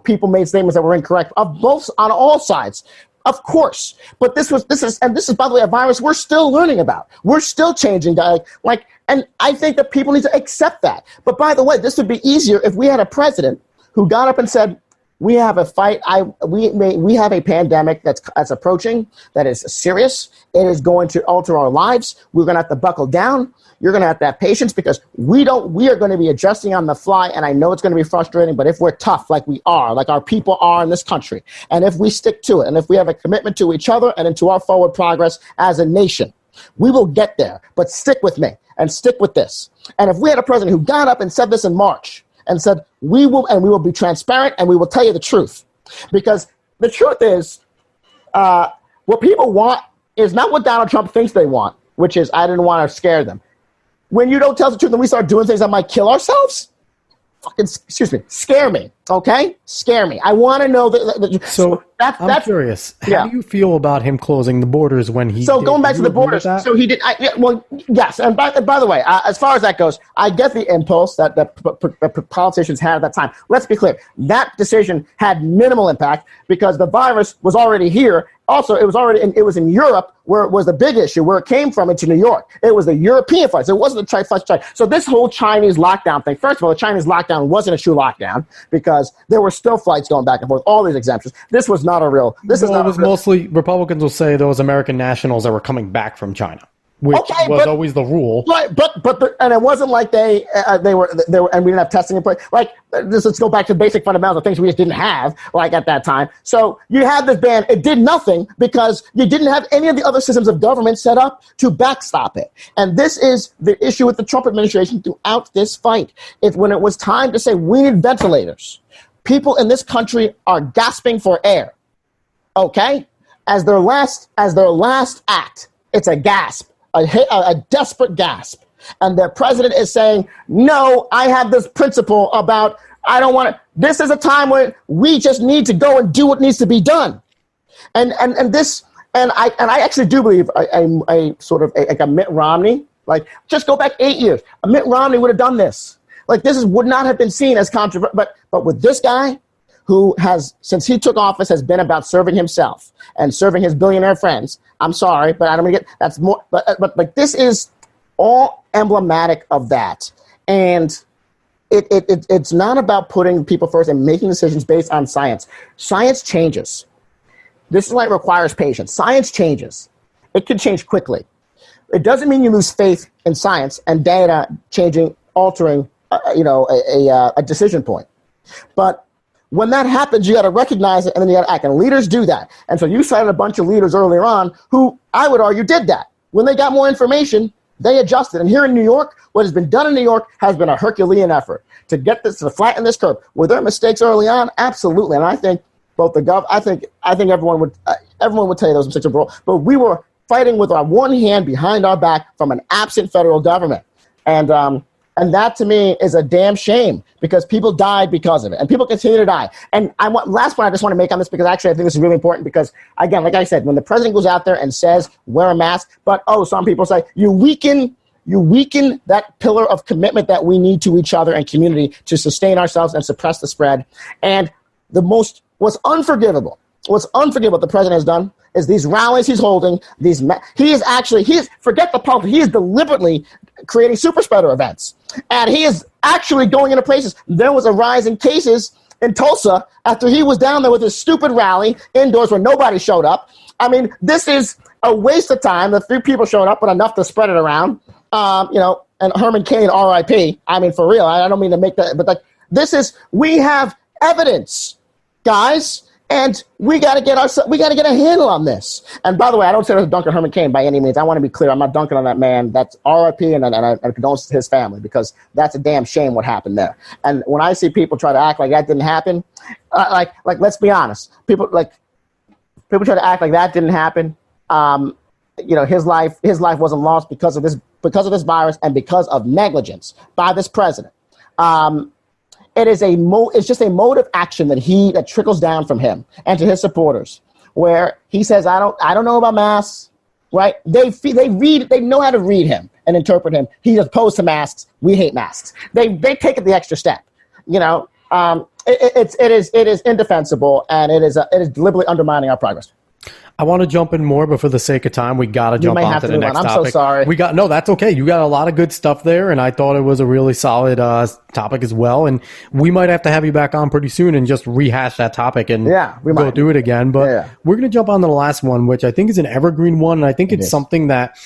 people made statements that were incorrect on all sides. Of course. But this is, by the way, a virus we're still learning about. We're still changing. And I think that people need to accept that. But by the way, this would be easier if we had a president who got up and said, we have a fight. We have a pandemic that's approaching, that is serious. It is going to alter our lives. We're going to have to buckle down. You're going to have patience because we are going to be adjusting on the fly. And I know it's going to be frustrating, but if we're tough, like we are, like our people are in this country, and if we stick to it, and if we have a commitment to each other and into our forward progress as a nation, We will get there, but stick with me and stick with this. And if we had a president who got up and said this in March and said, we will be transparent and we will tell you the truth. Because the truth is, what people want is not what Donald Trump thinks they want, which is, I didn't want to scare them. When you don't tell us the truth and we start doing things that might kill ourselves, scare me, okay? Scare me. I want to know that. So I'm curious. How do you feel about him closing the borders when he? So going back to the borders, so he did. Yes. And by the way, as far as that goes, I get the impulse that politicians had at that time. Let's be clear. That decision had minimal impact because the virus was already here. Also, it was in Europe where it was the big issue, where it came from into New York. It was the European flights. It wasn't the China. So this whole Chinese lockdown thing, first of all, the Chinese lockdown wasn't a true lockdown because there were still flights going back and forth, all these exemptions. This was not a real. Mostly Republicans will say those American nationals that were coming back from China, which was always the rule. Right, and it wasn't like they were, and we didn't have testing in place. Like let's go back to basic fundamentals of things we just didn't have like at that time. So you had this ban. It did nothing because you didn't have any of the other systems of government set up to backstop it. And this is the issue with the Trump administration throughout this fight. When it was time to say we need ventilators, people in this country are gasping for air. Okay, as their last act, it's a gasp. A desperate gasp. And their president is saying, no, I have this principle about, I don't want to, this is a time where we just need to go and do what needs to be done. And I actually do believe a sort of like a Mitt Romney, like just go back 8 years. A Mitt Romney would have done this. Like would not have been seen as controversial, but with this guy, who has, since he took office, has been about serving himself and serving his billionaire friends. I'm sorry, but I don't get that's more. But this is all emblematic of that, and it's not about putting people first and making decisions based on science. Science changes. This is why it requires patience. Science changes. It can change quickly. It doesn't mean you lose faith in science and data altering, a decision point, but when that happens, you got to recognize it, and then you got to act. And leaders do that. And so you cited a bunch of leaders earlier on who I would argue did that. When they got more information, they adjusted. And here in New York, what has been done in New York has been a Herculean effort to get this to flatten this curve. Were there mistakes early on? Absolutely. And I think both I think everyone would tell you those mistakes were wrong. But we were fighting with our one hand behind our back from an absent federal government. And that, to me, is a damn shame because people died because of it, and people continue to die. And last point I just want to make on this, because actually I think this is really important because, again, like I said, when the president goes out there and says, wear a mask, but, some people say, you weaken that pillar of commitment that we need to each other and community to sustain ourselves and suppress the spread. And what's unforgivable the president has done is these rallies he's holding, forget the public, he is deliberately creating super spreader events. And he is actually going into places. There was a rise in cases in Tulsa after he was down there with his stupid rally indoors where nobody showed up. I mean, this is a waste of time. The 3 people showed up, but enough to spread it around. And Herman Cain, R.I.P. I mean, for real. I don't mean to make that, but we have evidence, guys. And we got to get a handle on this. And by the way, I don't say this to dunk on Herman Cain by any means. I want to be clear. I'm not dunking on that man. That's R.I.P. and I condole to his family because that's a damn shame what happened there. And when I see people try to act like that didn't happen, like let's be honest. People try to act like that didn't happen. His life wasn't lost because of this virus and because of negligence by this president. It's just a mode of action that trickles down from him and to his supporters, where he says, I don't know about masks, right? They know how to read him and interpret him. He's opposed to masks. We hate masks. They take it the extra step. It is indefensible, and it is deliberately undermining our progress. I want to jump in more, but for the sake of time, we got to jump on to the next topic. I'm so sorry. No, that's okay. You got a lot of good stuff there, and I thought it was a really solid topic as well. And we might have to have you back on pretty soon and just rehash that topic and go through it again. But we're going to jump on to the last one, which I think is an evergreen one, and I think it's something that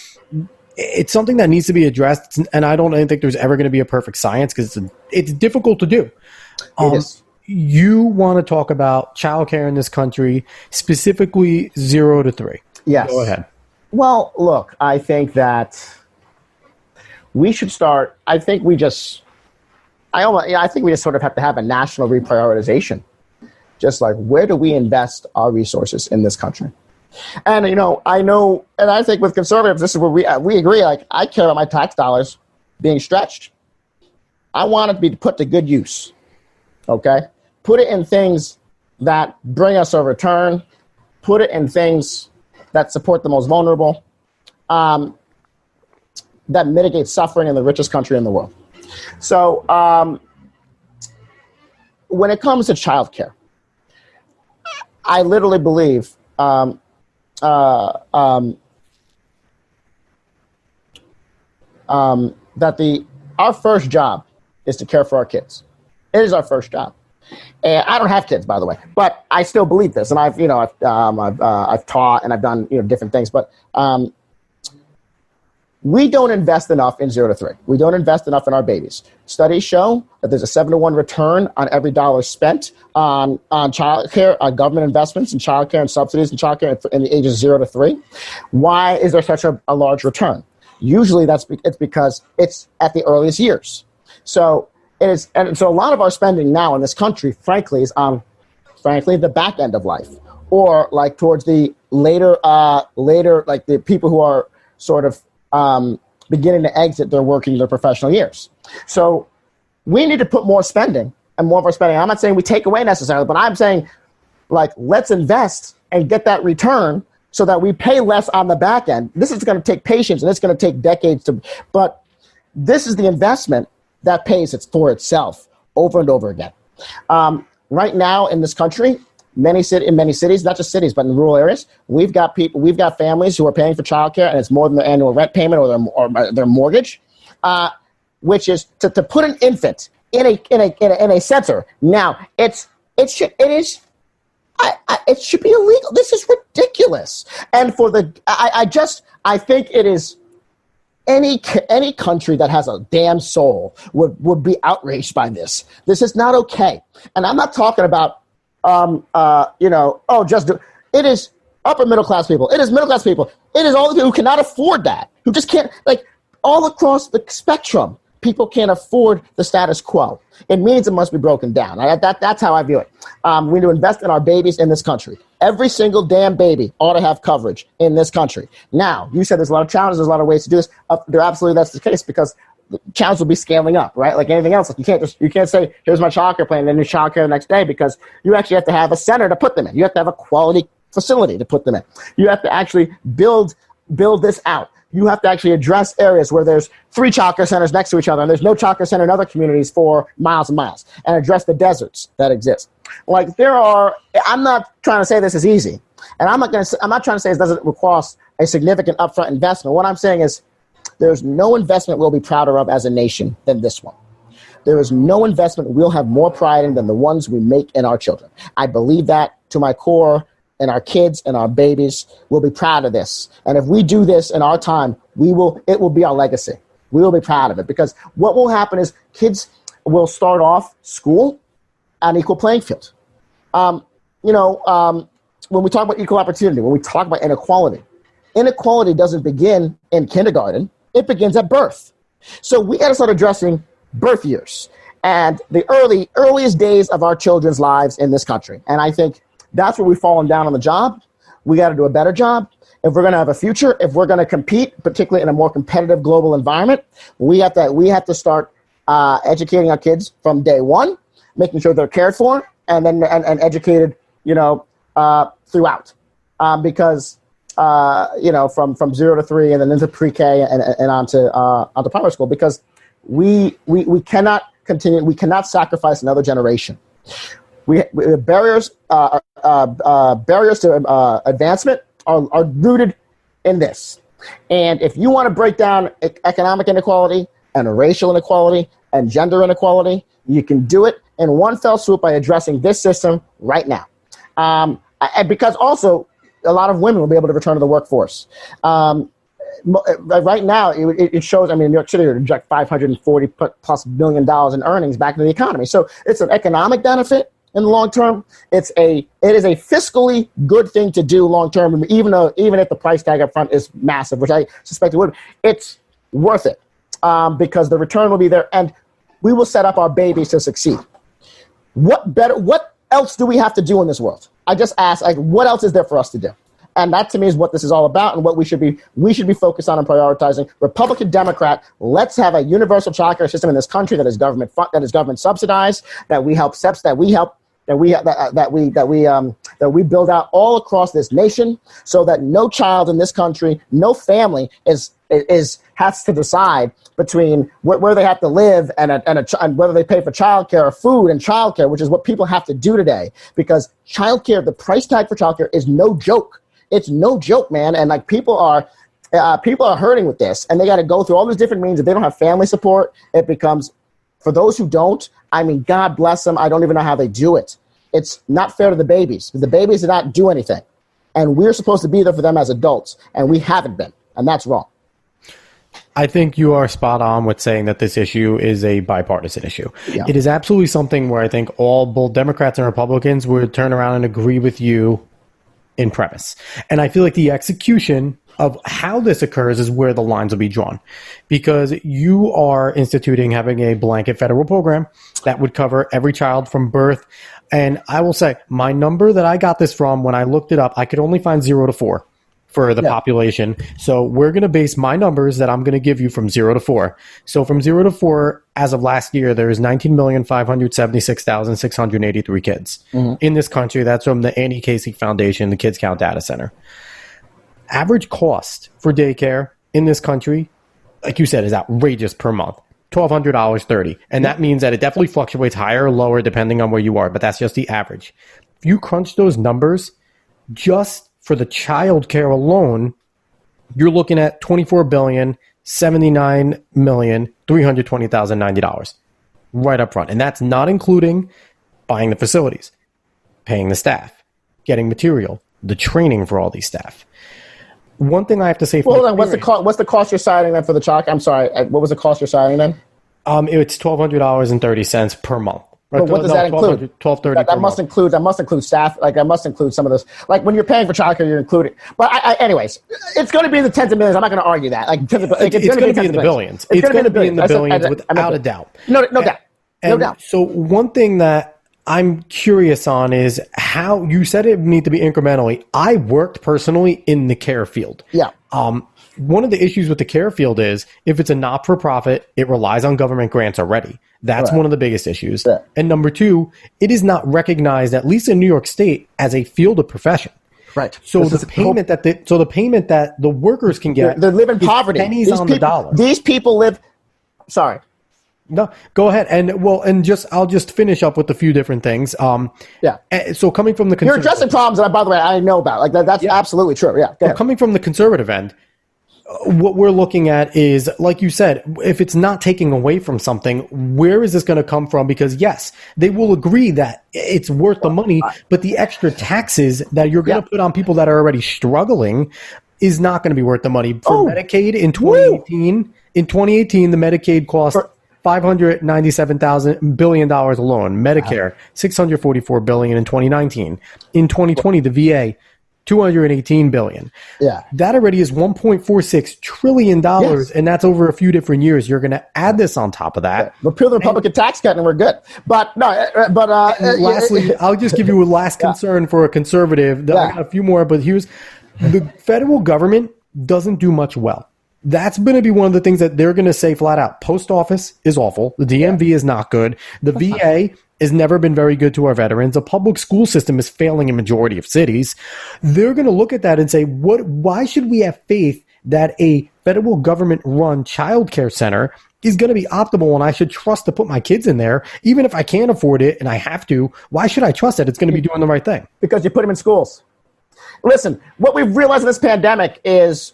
needs to be addressed. And I don't think there's ever going to be a perfect science because it's difficult to do. It is. You want to talk about childcare in this country, specifically 0 to 3. Yes. Go ahead. Well, look, I think that we should start. I think we just sort of have to have a national reprioritization. Just like, where do we invest our resources in this country? And, and I think with conservatives, this is where we agree. Like, I care about my tax dollars being stretched. I want it to be put to good use. Okay? Put it in things that bring us a return. Put it in things that support the most vulnerable, that mitigate suffering in the richest country in the world. So when it comes to childcare, I literally believe that our first job is to care for our kids. It is our first job. And I don't have kids, by the way, but I still believe this. And I've taught and I've done different things, but we don't invest enough in 0 to 3. We don't invest enough in our babies. Studies show that there's a 7-to-1 return on every dollar spent on childcare, on government investments in childcare and subsidies in childcare in the ages 0 to 3. Why is there such a large return? Usually it's because it's at the earliest years. So it is, and so a lot of our spending now in this country, frankly, is on, the back end of life, or like towards the later, like the people who are sort of beginning to exit their professional years. So we need to put more spending and more of our spending. I'm not saying we take away necessarily, but I'm saying, like, let's invest and get that return so that we pay less on the back end. This is going to take patience and it's going to take decades but this is the investment that pays for itself over and over again. Right now in this country, in many cities, not just cities, but in rural areas, we've got families who are paying for childcare, and it's more than their annual rent payment or their mortgage, which is to put an infant in a center. Now it should be illegal. This is ridiculous. And I think it is. Any country that has a damn soul would be outraged by this. This is not okay. And I'm not talking about, it is upper middle class people. It is middle class people. It is all the people who cannot afford that, who just can't, like, all across the spectrum. People can't afford the status quo. It means it must be broken down. That's how I view it. We need to invest in our babies in this country. Every single damn baby ought to have coverage in this country. Now, you said there's a lot of challenges, there's a lot of ways to do this. That's the case, because the challenge will be scaling up, right? Like anything else. Like you can't say, here's my childcare plan, and then your childcare the next day, because you actually have to have a center to put them in. You have to have a quality facility to put them in. You have to actually build this out. You have to actually address areas where there's 3 childcare centers next to each other and there's no childcare center in other communities for miles and miles, and address the deserts that exist. Like, I'm not trying to say this is easy, and I'm not trying to say it doesn't require a significant upfront investment. What I'm saying is there's no investment we'll be prouder of as a nation than this one. There is no investment we'll have more pride in than the ones we make in our children. I believe that to my core. And our kids and our babies will be proud of this. And if we do this in our time, it will be our legacy. We will be proud of it, because what will happen is kids will start off school at an equal playing field. When we talk about equal opportunity, when we talk about inequality doesn't begin in kindergarten. It begins at birth. So we got to start addressing birth years and the earliest days of our children's lives in this country. And I think that's where we've fallen down on the job. We got to do a better job. If we're going to have a future, if we're going to compete, particularly in a more competitive global environment, we have to start educating our kids from day one, making sure they're cared for, and then and educated, throughout. Because from 0 to 3 and then into pre-K and onto primary school, because we cannot continue. We cannot sacrifice another generation. We barriers to advancement are rooted in this. And if you want to break down economic inequality and racial inequality and gender inequality, you can do it in one fell swoop by addressing this system right now. And because also a lot of women will be able to return to the workforce. Right now, it shows, in New York City, they inject $540+ million in earnings back into the economy. So it's an economic benefit. in the long term. It is a fiscally good thing to do long term, even if the price tag up front is massive, which I suspect it would. It's worth it because the return will be there, and we will set up our babies to succeed. What else do we have to do in this world? I just ask, like, what else is there for us to do? And that, to me, is what this is all about, and what we should be focused on and prioritizing. Republican, Democrat, let's have a universal child care system in this country that is government subsidized, that we build out all across this nation, so that no child in this country, no family has to decide between where they have to live and whether they pay for childcare or food and childcare, which is what people have to do today. Because childcare, the price tag for childcare is no joke. It's no joke, man. And like people are hurting with this, and they got to go through all these different means. If they don't have family support, it becomes, for those who don't, I mean, God bless them. I don't even know how they do it. It's not fair to the babies. The babies did not do anything. And we're supposed to be there for them as adults, and we haven't been. And that's wrong. I think you are spot on with saying that this issue is a bipartisan issue. Yeah. It is absolutely something where I think both Democrats and Republicans would turn around and agree with you in premise. And I feel like the execution of how this occurs is where the lines will be drawn, because you are having a blanket federal program that would cover every child from birth. And I will say my number that I got this from, when I looked it up, I could only find 0 to 4 for the population. So we're going to base my numbers that I'm going to give you from 0 to 4. So from 0 to 4, as of last year, there's 19,576,683 kids in this country. That's from the Annie Casey Foundation, the Kids Count Data Center. Average cost for daycare in this country, like you said, is outrageous per month. $1,200.30. And that means that it definitely fluctuates higher or lower depending on where you are, but that's just the average. If you crunch those numbers, just for the child care alone, you're looking at $24,079,320,090 right up front. And that's not including buying the facilities, paying the staff, getting material, the training for all these staff. One thing I have to say for hold on, what's the cost you're citing then for the child? I'm sorry, what was the cost you're citing then? It's $1,200.30 per month. But what does that include? $1,230 that must include staff. Like, that must include some of this. Like, when you're paying for childcare, you're including. But anyways, it's going to be in the tens of millions. I'm not going to argue that. Like, it's going to be in the billions. It's going to be in the billions without a doubt. No doubt. So one thing that I'm curious on is how you said it need to be incrementally. I worked personally in the care field. Yeah. One of the issues with the care field is if it's a not-for-profit, it relies on government grants already. That's one of the biggest issues. Yeah. And number two, it is not recognized, at least in New York State, as a field of profession. Right. So the payment that the workers can get, they live in poverty. Pennies on the dollar. These people live. Sorry. No, go ahead. I'll just finish up with a few different things. So coming from the you're addressing problems that, by the way, I know about. Like that's absolutely true. Yeah. So coming from the conservative end, what we're looking at is, like you said, if it's not taking away from something, where is this going to come from? Because yes, they will agree that it's worth the money, but the extra taxes that you're going to put on people that are already struggling is not going to be worth the money. For Medicaid in 2018, the Medicaid cost $597 billion alone. Medicare, $644 billion in 2019. In 2020, the VA, $218 billion. Yeah. That already is $1.46 trillion, and that's over a few different years. You're going to add this on top of that. Repeal the Republican tax cut and we're good. Lastly, I'll just give you a last concern for a conservative. I got a few more, but here's the federal government doesn't do much well. That's going to be one of the things that they're going to say flat out. Post office is awful. The DMV is not good. The VA has never been very good to our veterans. The public school system is failing in majority of cities. They're going to look at that and say, why should we have faith that a federal government-run child care center is going to be optimal and I should trust to put my kids in there? Even if I can't afford it and I have to, why should I trust that it's going to be doing the right thing? Because you put them in schools. Listen, what we've realized in this pandemic is,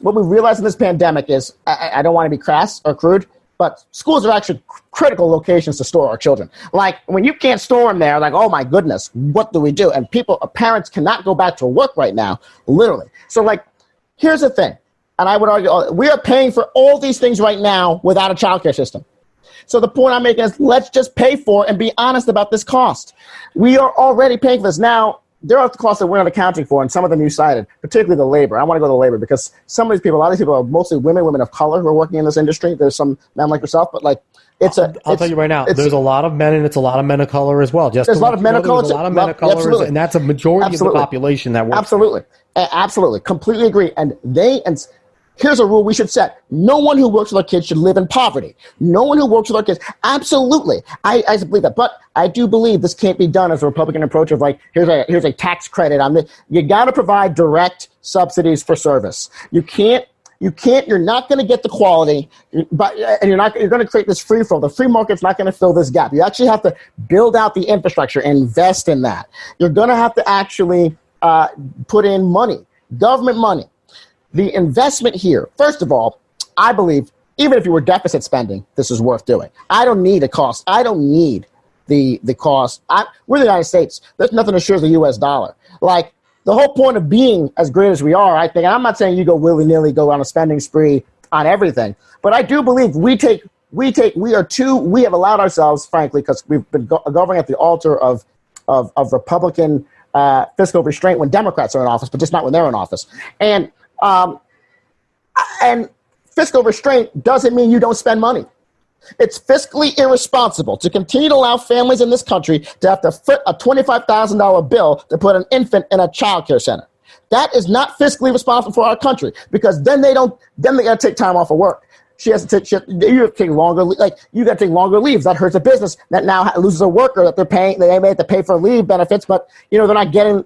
I don't want to be crass or crude, but schools are actually critical locations to store our children. Like, when you can't store them there, like, oh my goodness, what do we do? And parents cannot go back to work right now, literally. So, like, here's the thing, and I would argue, we are paying for all these things right now without a childcare system. So the point I'm making is let's just pay for it and be honest about this cost. We are already paying for this. Now, there are costs that we're not accounting for, and some of them you cited, particularly the labor. I want to go to the labor because some of these people, a lot of these people are mostly women of color who are working in this industry. There's some men like yourself, but like I'll tell you right now, there's a lot of men and it's a lot of men of color as well. There's a lot of men of color. There's a lot of men of color, and that's a majority of the population that works. Absolutely. Completely agree. And here's a rule we should set. No one who works with our kids should live in poverty. No one who works with our kids. Absolutely. I believe that. But I do believe this can't be done as a Republican approach of like, here's a tax credit on this. You got to provide direct subsidies for service. You're not going to get the quality, and you're going to create this free flow. The free market's not going to fill this gap. You actually have to build out the infrastructure, invest in that. You're going to have to actually put in money, government money. The investment here, first of all, I believe, even if you were deficit spending, this is worth doing. I don't need a cost. I don't need the cost. We're the United States. There's nothing that assures the U.S. dollar. Like, the whole point of being as great as we are, I think, and I'm not saying you go willy-nilly, go on a spending spree on everything, but I do believe we have allowed ourselves, frankly, because we've been governing at the altar of Republican fiscal restraint when Democrats are in office, but just not when they're in office. And fiscal restraint doesn't mean you don't spend money. It's fiscally irresponsible to continue to allow families in this country to have to foot a $25,000 bill to put an infant in a child care center. That is not fiscally responsible for our country, because then they got to take time off of work. You have to take longer, you got to take longer leaves. That hurts a business that now loses a worker that they may have to pay for leave benefits, but they're not getting.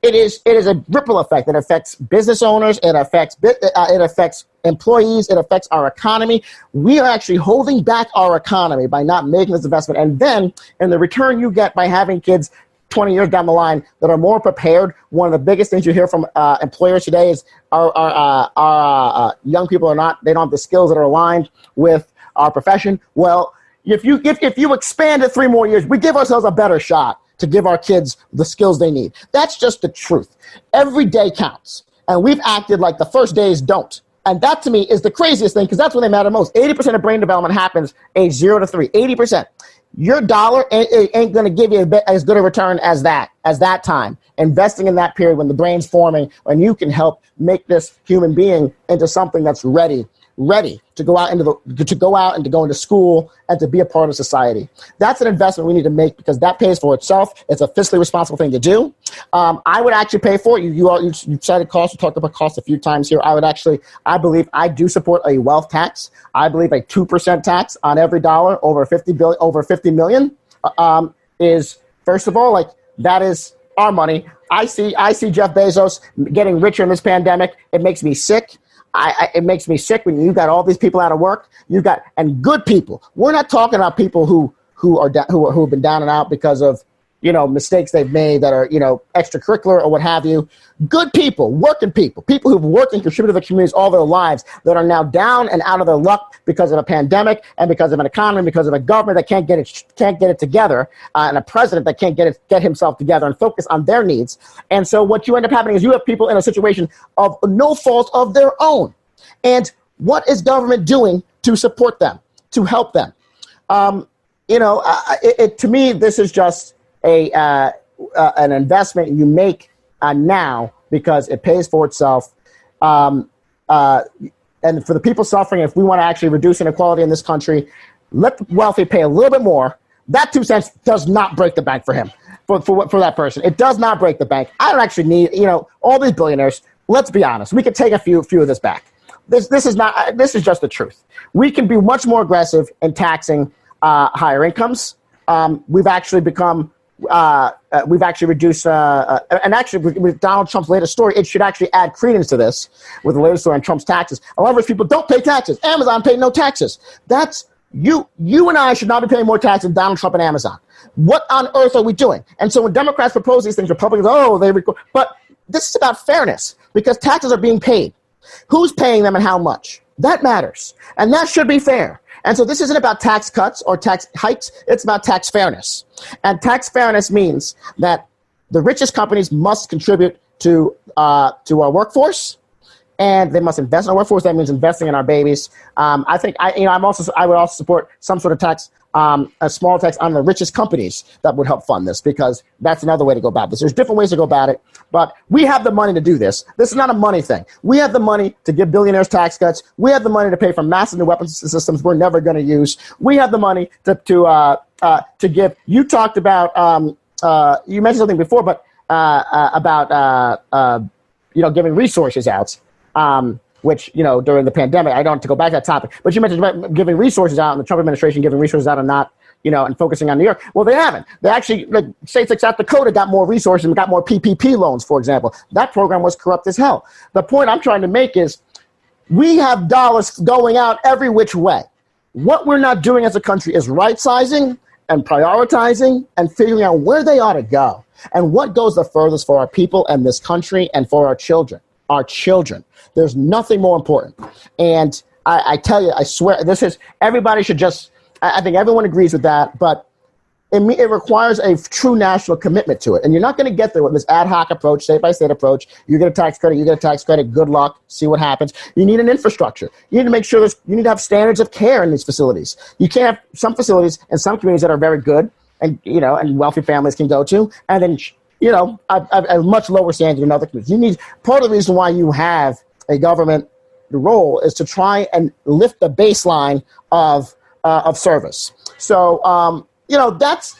It is a ripple effect. It affects business owners. It affects employees. It affects our economy. We are actually holding back our economy by not making this investment. And then, in the return you get by having kids 20 years down the line that are more prepared, one of the biggest things you hear from employers today is our young people they don't have the skills that are aligned with our profession. Well, if you expand it 3 more years, we give ourselves a better shot to give our kids the skills they need. That's just the truth. Every day counts. And we've acted like the first days don't. And that, to me, is the craziest thing, because that's when they matter most. 80% of brain development happens age 0 to 3. 80%. Your dollar ain't going to give you as good a return as that time. Investing in that period when the brain's forming, when you can help make this human being into something that's ready to go out and to go into school and to be a part of society. That's an investment we need to make, because that pays for itself. It's a fiscally responsible thing to do. I would actually pay for it. You cited cost. We talked about cost a few times here. I believe I do support a wealth tax. I believe a 2% tax on every dollar over 50 million is, first of all, that is our money. I see Jeff Bezos getting richer in this pandemic. It makes me sick. It makes me sick when you got all these people out of work. And good people. We're not talking about people who have been down and out because of mistakes they've made that are extracurricular or what have you. Good people, working people who've worked and contributed to the communities all their lives that are now down and out of their luck because of a pandemic and because of an economy, because of a government that can't get it together, and a president that can't get himself together and focus on their needs. And so what you end up happening is you have people in a situation of no fault of their own. And what is government doing to support them, to help them? To me, this is just an investment you make now, because it pays for itself. And for the people suffering, if we want to actually reduce inequality in this country, let the wealthy pay a little bit more. That 2 cents does not break the bank for him, for that person. It does not break the bank. I don't actually need, all these billionaires. Let's be honest. We could take a few of this back. This is just the truth. We can be much more aggressive in taxing higher incomes. We've actually reduced, and actually with Donald Trump's latest story, it should actually add credence to this with the latest story on Trump's taxes. A lot of those people don't pay taxes. Amazon paid no taxes. That's you and I should not be paying more taxes than Donald Trump and Amazon. What on earth are we doing? And so when Democrats propose these things, Republicans, but this is about fairness, because taxes are being paid. Who's paying them and how much? That matters. And that should be fair. And so this isn't about tax cuts or tax hikes. It's about tax fairness. And tax fairness means that the richest companies must contribute to our workforce. and they must invest in our workforce. That means investing in our babies. I think I would also support some sort of tax, a small tax on the richest companies that would help fund this, because that's another way to go about this. There's different ways to go about it, but we have the money to do this. This is not a money thing. We have the money to give billionaires tax cuts. We have the money to pay for massive new weapons systems we're never going to use. We have the money to give. You talked about you mentioned something before, but about giving resources out. Which, during the pandemic, I don't have to go back to that topic, but you mentioned about giving resources out, and the Trump administration giving resources out and not, and focusing on New York. Well, they haven't. They actually, like states like South Dakota got more resources and got more PPP loans, for example. That program was corrupt as hell. The point I'm trying to make is we have dollars going out every which way. What we're not doing as a country is right-sizing and prioritizing and figuring out where they ought to go and what goes the furthest for our people and this country and for our children. Our children. There's nothing more important. And I tell you, I swear, everybody should just, I think everyone agrees with that, but it requires a true national commitment to it. And you're not going to get there with this ad hoc approach, state-by-state approach. You get a tax credit, good luck, see what happens. You need an infrastructure. You need to make sure you need to have standards of care in these facilities. You can't have some facilities and some communities that are very good and, and wealthy families can go to, and then a much lower standard in other communities. Part of the reason why you have a government role is to try and lift the baseline of service. So, that's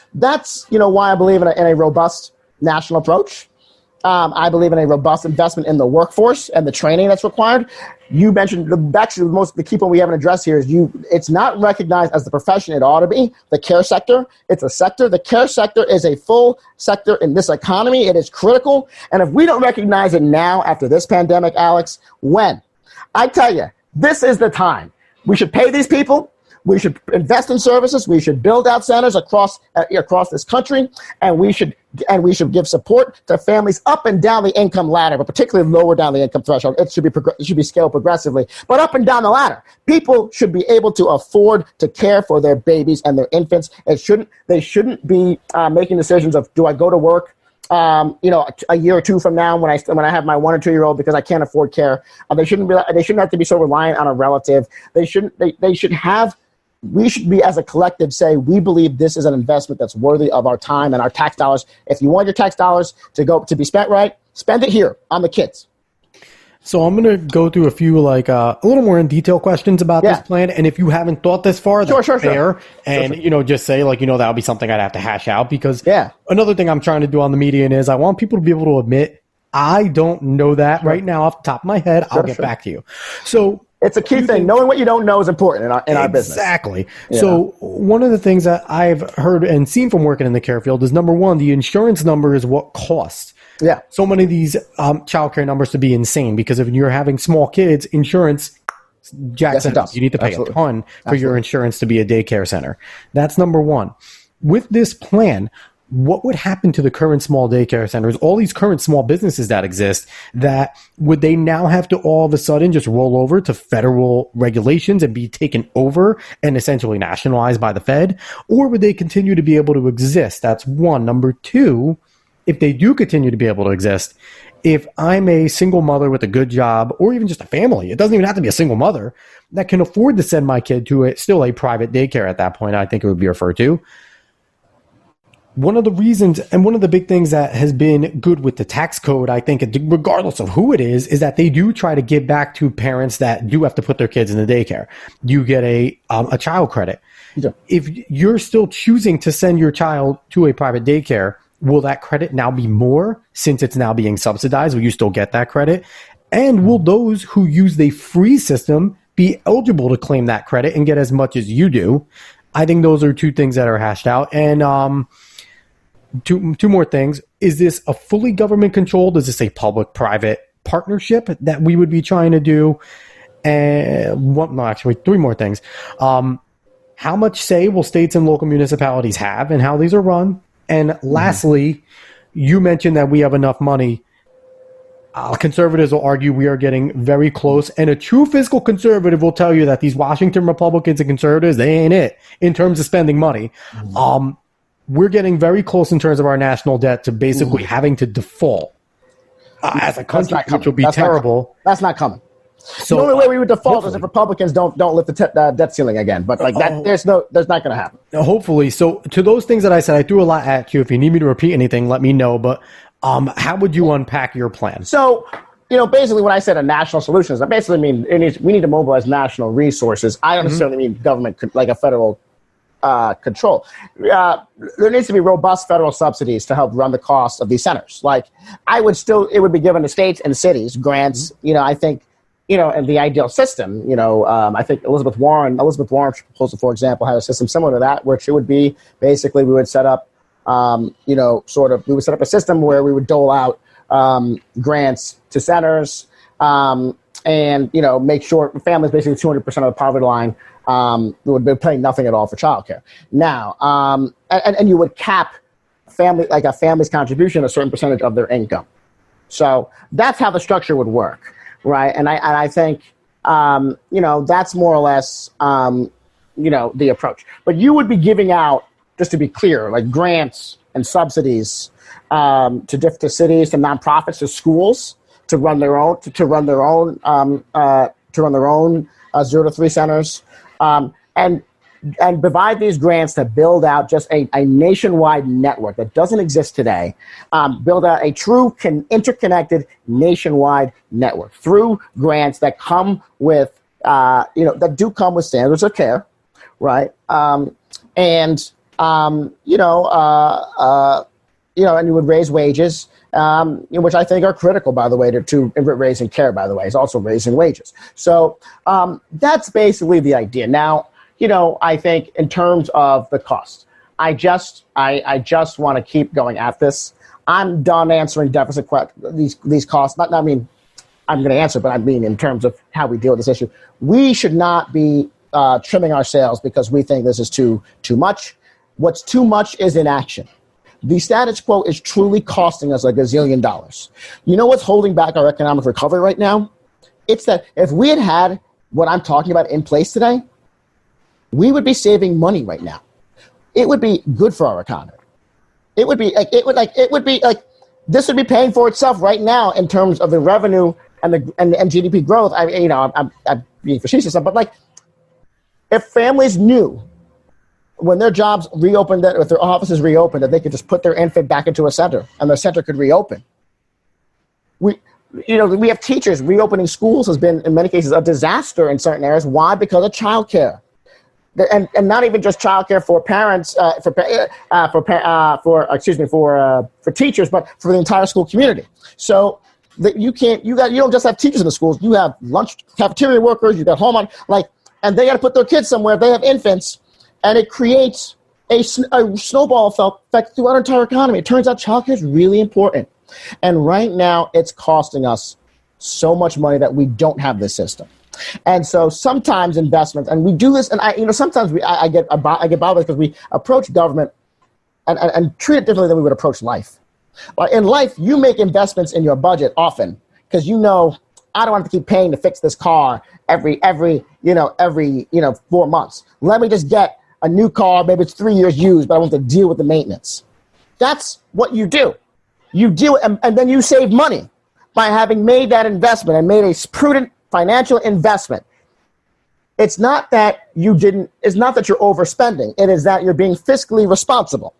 why I believe in a robust national approach. I believe in a robust investment in the workforce and the training that's required. You mentioned the key point we haven't addressed here is it's not recognized as the profession it ought to be. The care sector, it's a sector. The care sector is a full sector in this economy. It is critical. And if we don't recognize it now after this pandemic, Alex, when? I tell you, this is the time. We should pay these people. We should invest in services. We should build out centers across this country, and we should give support to families up and down the income ladder, but particularly lower down the income threshold. It should be scaled progressively, but up and down the ladder. People should be able to afford to care for their babies and their infants. They shouldn't be making decisions of, do I go to work a year or two from now when I have my 1 or 2 year old because I can't afford care. They shouldn't have to be so reliant on a relative. We should be, as a collective, say we believe this is an investment that's worthy of our time and our tax dollars. If you want your tax dollars to be spent right, spend it here on the kids. So I'm going to go through a few a little more in detail questions about this plan. And if you haven't thought this far, that's fair. And, just say that would be something I'd have to hash out, because another thing I'm trying to do on the median is I want people to be able to admit, I don't know that right now off the top of my head. I'll get back to you. So it's a key thing. Knowing what you don't know is important in our business. Exactly. So one of the things that I've heard and seen from working in the care field is, number one, the insurance number is what costs. Yeah. So many of these childcare numbers to be insane, because if you're having small kids, insurance jacks it up. You need to pay a ton for your insurance to be a daycare center. That's number one. With this plan, what would happen to the current small daycare centers, all these current small businesses that exist, that would they now have to all of a sudden just roll over to federal regulations and be taken over and essentially nationalized by the Fed? Or would they continue to be able to exist? That's one. Number two, if they do continue to be able to exist, if I'm a single mother with a good job, or even just a family, it doesn't even have to be a single mother, that can afford to send my kid to still a private daycare at that point, I think it would be referred to. One of the reasons and one of the big things that has been good with the tax code, I think, regardless of who it is that they do try to give back to parents that do have to put their kids in the daycare. You get a child credit. Yeah. If you're still choosing to send your child to a private daycare, will that credit now be more since it's now being subsidized? Will you still get that credit? And will those who use the free system be eligible to claim that credit and get as much as you do? I think those are two things that are hashed out. And two more things. Is this a fully government controlled? Is this a public-private partnership that we would be trying to do? And actually, three more things. How much say will states and local municipalities have and how these are run? And lastly, you mentioned that we have enough money. Conservatives will argue we are getting very close. And a true fiscal conservative will tell you that these Washington Republicans and conservatives, they ain't it in terms of spending money. We're getting very close in terms of our national debt to basically having to default as a country, which will be terrible. That's not coming. So the only way we would default is hopefully. if Republicans don't lift the debt ceiling again. But like that, there's not going to happen. Hopefully. So to those things that I said, I threw a lot at you. If you need me to repeat anything, let me know. But how would you unpack your plan? So, basically when I said a national solution, I basically mean we need to mobilize national resources. I don't necessarily mean government, like a federal control. There needs to be robust federal subsidies to help run the cost of these centers. Like it would be given to states and cities, grants, I think, in the ideal system, I think Elizabeth Warren's proposal, for example, had a system similar to that, which it would be basically we would set up, we would set up a system where we would dole out grants to centers, and make sure families basically 200% of the poverty line would be paying nothing at all for childcare. Now, and you would cap a family's contribution a certain percentage of their income. So that's how the structure would work, right? And I think that's more or less the approach. But you would be giving out, just to be clear, like grants and subsidies to cities, to nonprofits, to schools to run their own 0 to 3 centers, and provide these grants to build out just a nationwide network that doesn't exist today. Build out a true interconnected nationwide network through grants that come with that do come with standards of care, right? And you would raise wages, which I think are critical, by the way, to raising care, by the way, is also raising wages. So that's basically the idea. Now, I think in terms of the cost, I just want to keep going at this. I'm done answering deficit these costs. I'm going to answer, but I mean in terms of how we deal with this issue. We should not be trimming our sails because we think this is too much. What's too much is inaction. The status quo is truly costing us like $1 gazillion. You know what's holding back our economic recovery right now? It's that if we had what I'm talking about in place today, we would be saving money right now. It would be good for our economy. It would be like this would be paying for itself right now in terms of the revenue and GDP growth. I'm being facetious, but like if families knew when their jobs reopened, if their offices reopened, that they could just put their infant back into a center and their center could reopen. We have teachers. Reopening schools has been, in many cases, a disaster in certain areas. Why? Because of childcare. And not even just childcare for parents, for teachers, but for the entire school community. So that you don't just have teachers in the schools. You have lunch cafeteria workers. You got and they got to put their kids somewhere. They have infants. And it creates a snowball effect throughout our entire economy. It turns out childcare is really important. And right now, it's costing us so much money that we don't have this system. And so sometimes investments, and we do this, and sometimes I get bothered because we approach government and treat it differently than we would approach life. In life, you make investments in your budget often because I don't have to keep paying to fix this car every 4 months. Let me just get a new car, maybe it's 3 years used, but I want to deal with the maintenance. That's what you do. You deal, and then you save money by having made that investment and made a prudent financial investment. It's not that you're overspending. It is that you're being fiscally responsible.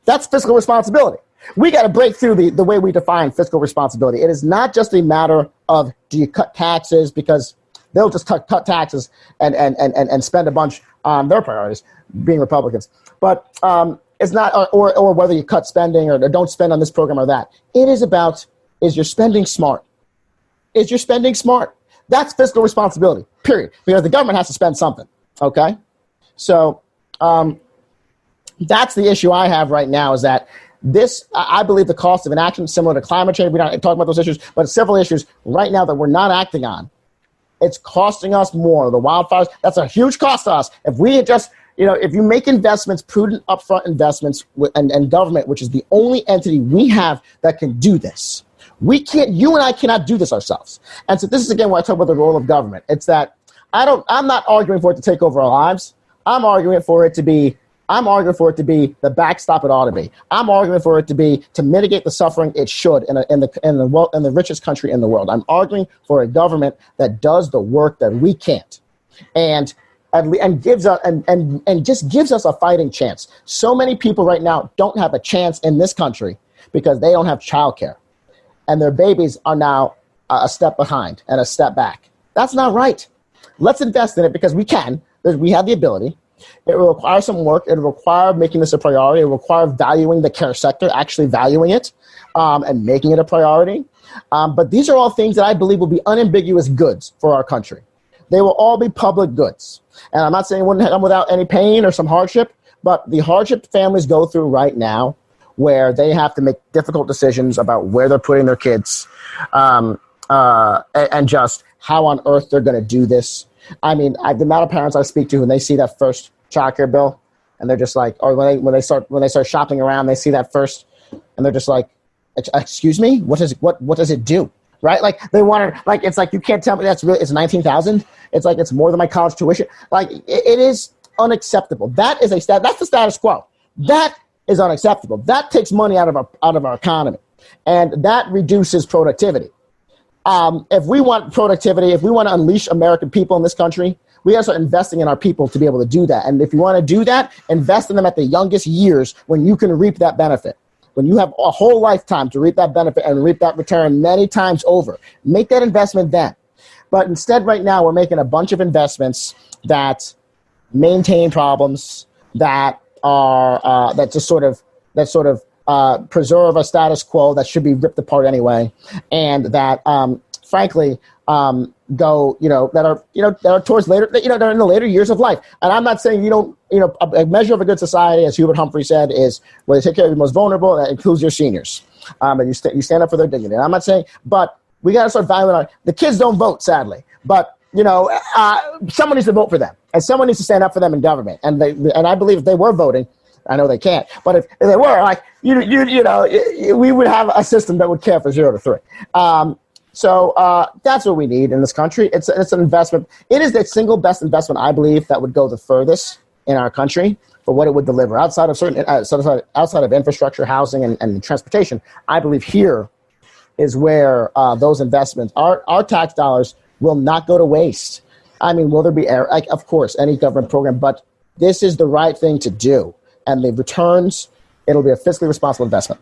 That's fiscal responsibility. We got to break through the way we define fiscal responsibility. It is not just a matter of do you cut taxes because they'll just cut taxes and spend a bunch on their priorities, being Republicans. But it's not, or whether you cut spending or don't spend on this program or that. It is about, is your spending smart? Is your spending smart? That's fiscal responsibility, period. Because the government has to spend something, okay? So that's the issue I have right now is that I believe the cost of inaction is similar to climate change. We're not talking about those issues, but several issues right now that we're not acting on. It's costing us more. The wildfires, that's a huge cost to us. If we just, if you make investments, prudent upfront investments, and government, which is the only entity we have that can do this. You and I cannot do this ourselves. And so this is, again, where I talk about the role of government. It's that I'm not arguing for it to take over our lives. I'm arguing for it to be I'm arguing for it to be the backstop it ought to be. I'm arguing for it to be to mitigate the suffering it should in the richest country in the world. I'm arguing for a government that does the work that we can't, and gives us and just gives us a fighting chance. So many people right now don't have a chance in this country because they don't have childcare, and their babies are now a step behind and a step back. That's not right. Let's invest in it because we can. We have the ability. It will require some work. It will require making this a priority. It will require valuing the care sector, actually valuing it, and making it a priority. But these are all things that I believe will be unambiguous goods for our country. They will all be public goods. And I'm not saying it wouldn't come without any pain or some hardship, but the hardship families go through right now where they have to make difficult decisions about where they're putting their kids, and just how on earth they're going to do this. I mean, the amount of parents I speak to when they see that first child care bill, and they're just like, or when they start shopping around, they see that first, and they're just like, "Excuse me, what does it do?" Right? Like they want to, like it's like you can't tell me it's 19,000. It's like it's more than my college tuition. Like it is unacceptable. That's the status quo. That is unacceptable. That takes money out of our economy, and that reduces productivity. If we want productivity, if we want to unleash American people in this country, we got to start investing in our people to be able to do that. And if you want to do that, invest in them at the youngest years when you can reap that benefit. When you have a whole lifetime to reap that benefit and reap that return many times over. Make that investment then. But instead, right now, we're making a bunch of investments that maintain problems, that are that sort of preserve a status quo that should be ripped apart anyway, and that frankly go that are towards later they're in the later years of life. And I'm not saying a measure of a good society, as Hubert Humphrey said, is where they take care of the most vulnerable. That includes your seniors, and you stand up for their dignity. And I'm not saying, but we got to start valuing the kids don't vote, sadly, but someone needs to vote for them, and someone needs to stand up for them in government. And I believe if they were voting, I know they can't, but if they were, like we would have a system that would care for 0 to 3. So that's what we need in this country. It's an investment. It is the single best investment, I believe, that would go the furthest in our country for what it would deliver outside of infrastructure, housing, and transportation. I believe here is where those investments, our tax dollars, will not go to waste. I mean, will there be error? Like, of course, any government program, but this is the right thing to do. And the returns, it'll be a fiscally responsible investment.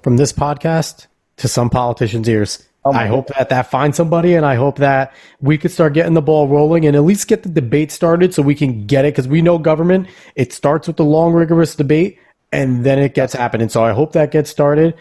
From this podcast to some politicians' ears. I hope that finds somebody, and I hope that we could start getting the ball rolling and at least get the debate started so we can get it, because we know government, it starts with the long, rigorous debate, and then it gets happening. So I hope that gets started.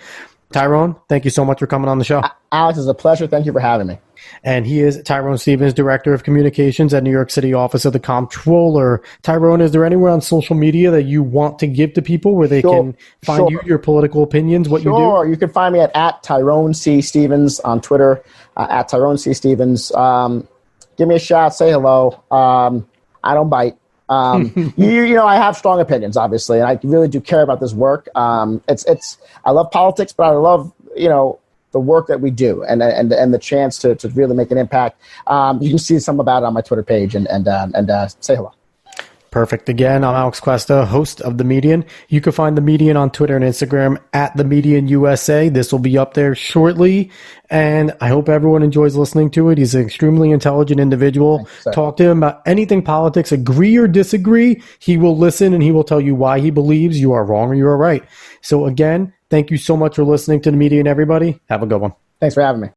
Tyrone, thank you so much for coming on the show. Alex, it's a pleasure. Thank you for having me. And he is Tyrone Stevens, Director of Communications at New York City Office of the Comptroller. Tyrone, is there anywhere on social media that you want to give to people where they can find you, your political opinions, what you do? Sure. You can find me at Tyrone C. Stevens on Twitter, at Tyrone C. Stevens. Give me a shout. Say hello. I don't bite. I have strong opinions, obviously, and I really do care about this work. I love politics, but I love, the work that we do and the chance to really make an impact. You can see some about it on my Twitter page and say hello. Perfect. Again, I'm Alex Cuesta, host of The Median. You can find The Median on Twitter and Instagram at The Median USA. This will be up there shortly, and I hope everyone enjoys listening to it. He's an extremely intelligent individual. Talk to him about anything politics, agree or disagree. He will listen, and he will tell you why he believes you are wrong or you are right. So again, thank you so much for listening to The Median, everybody. Have a good one. Thanks for having me.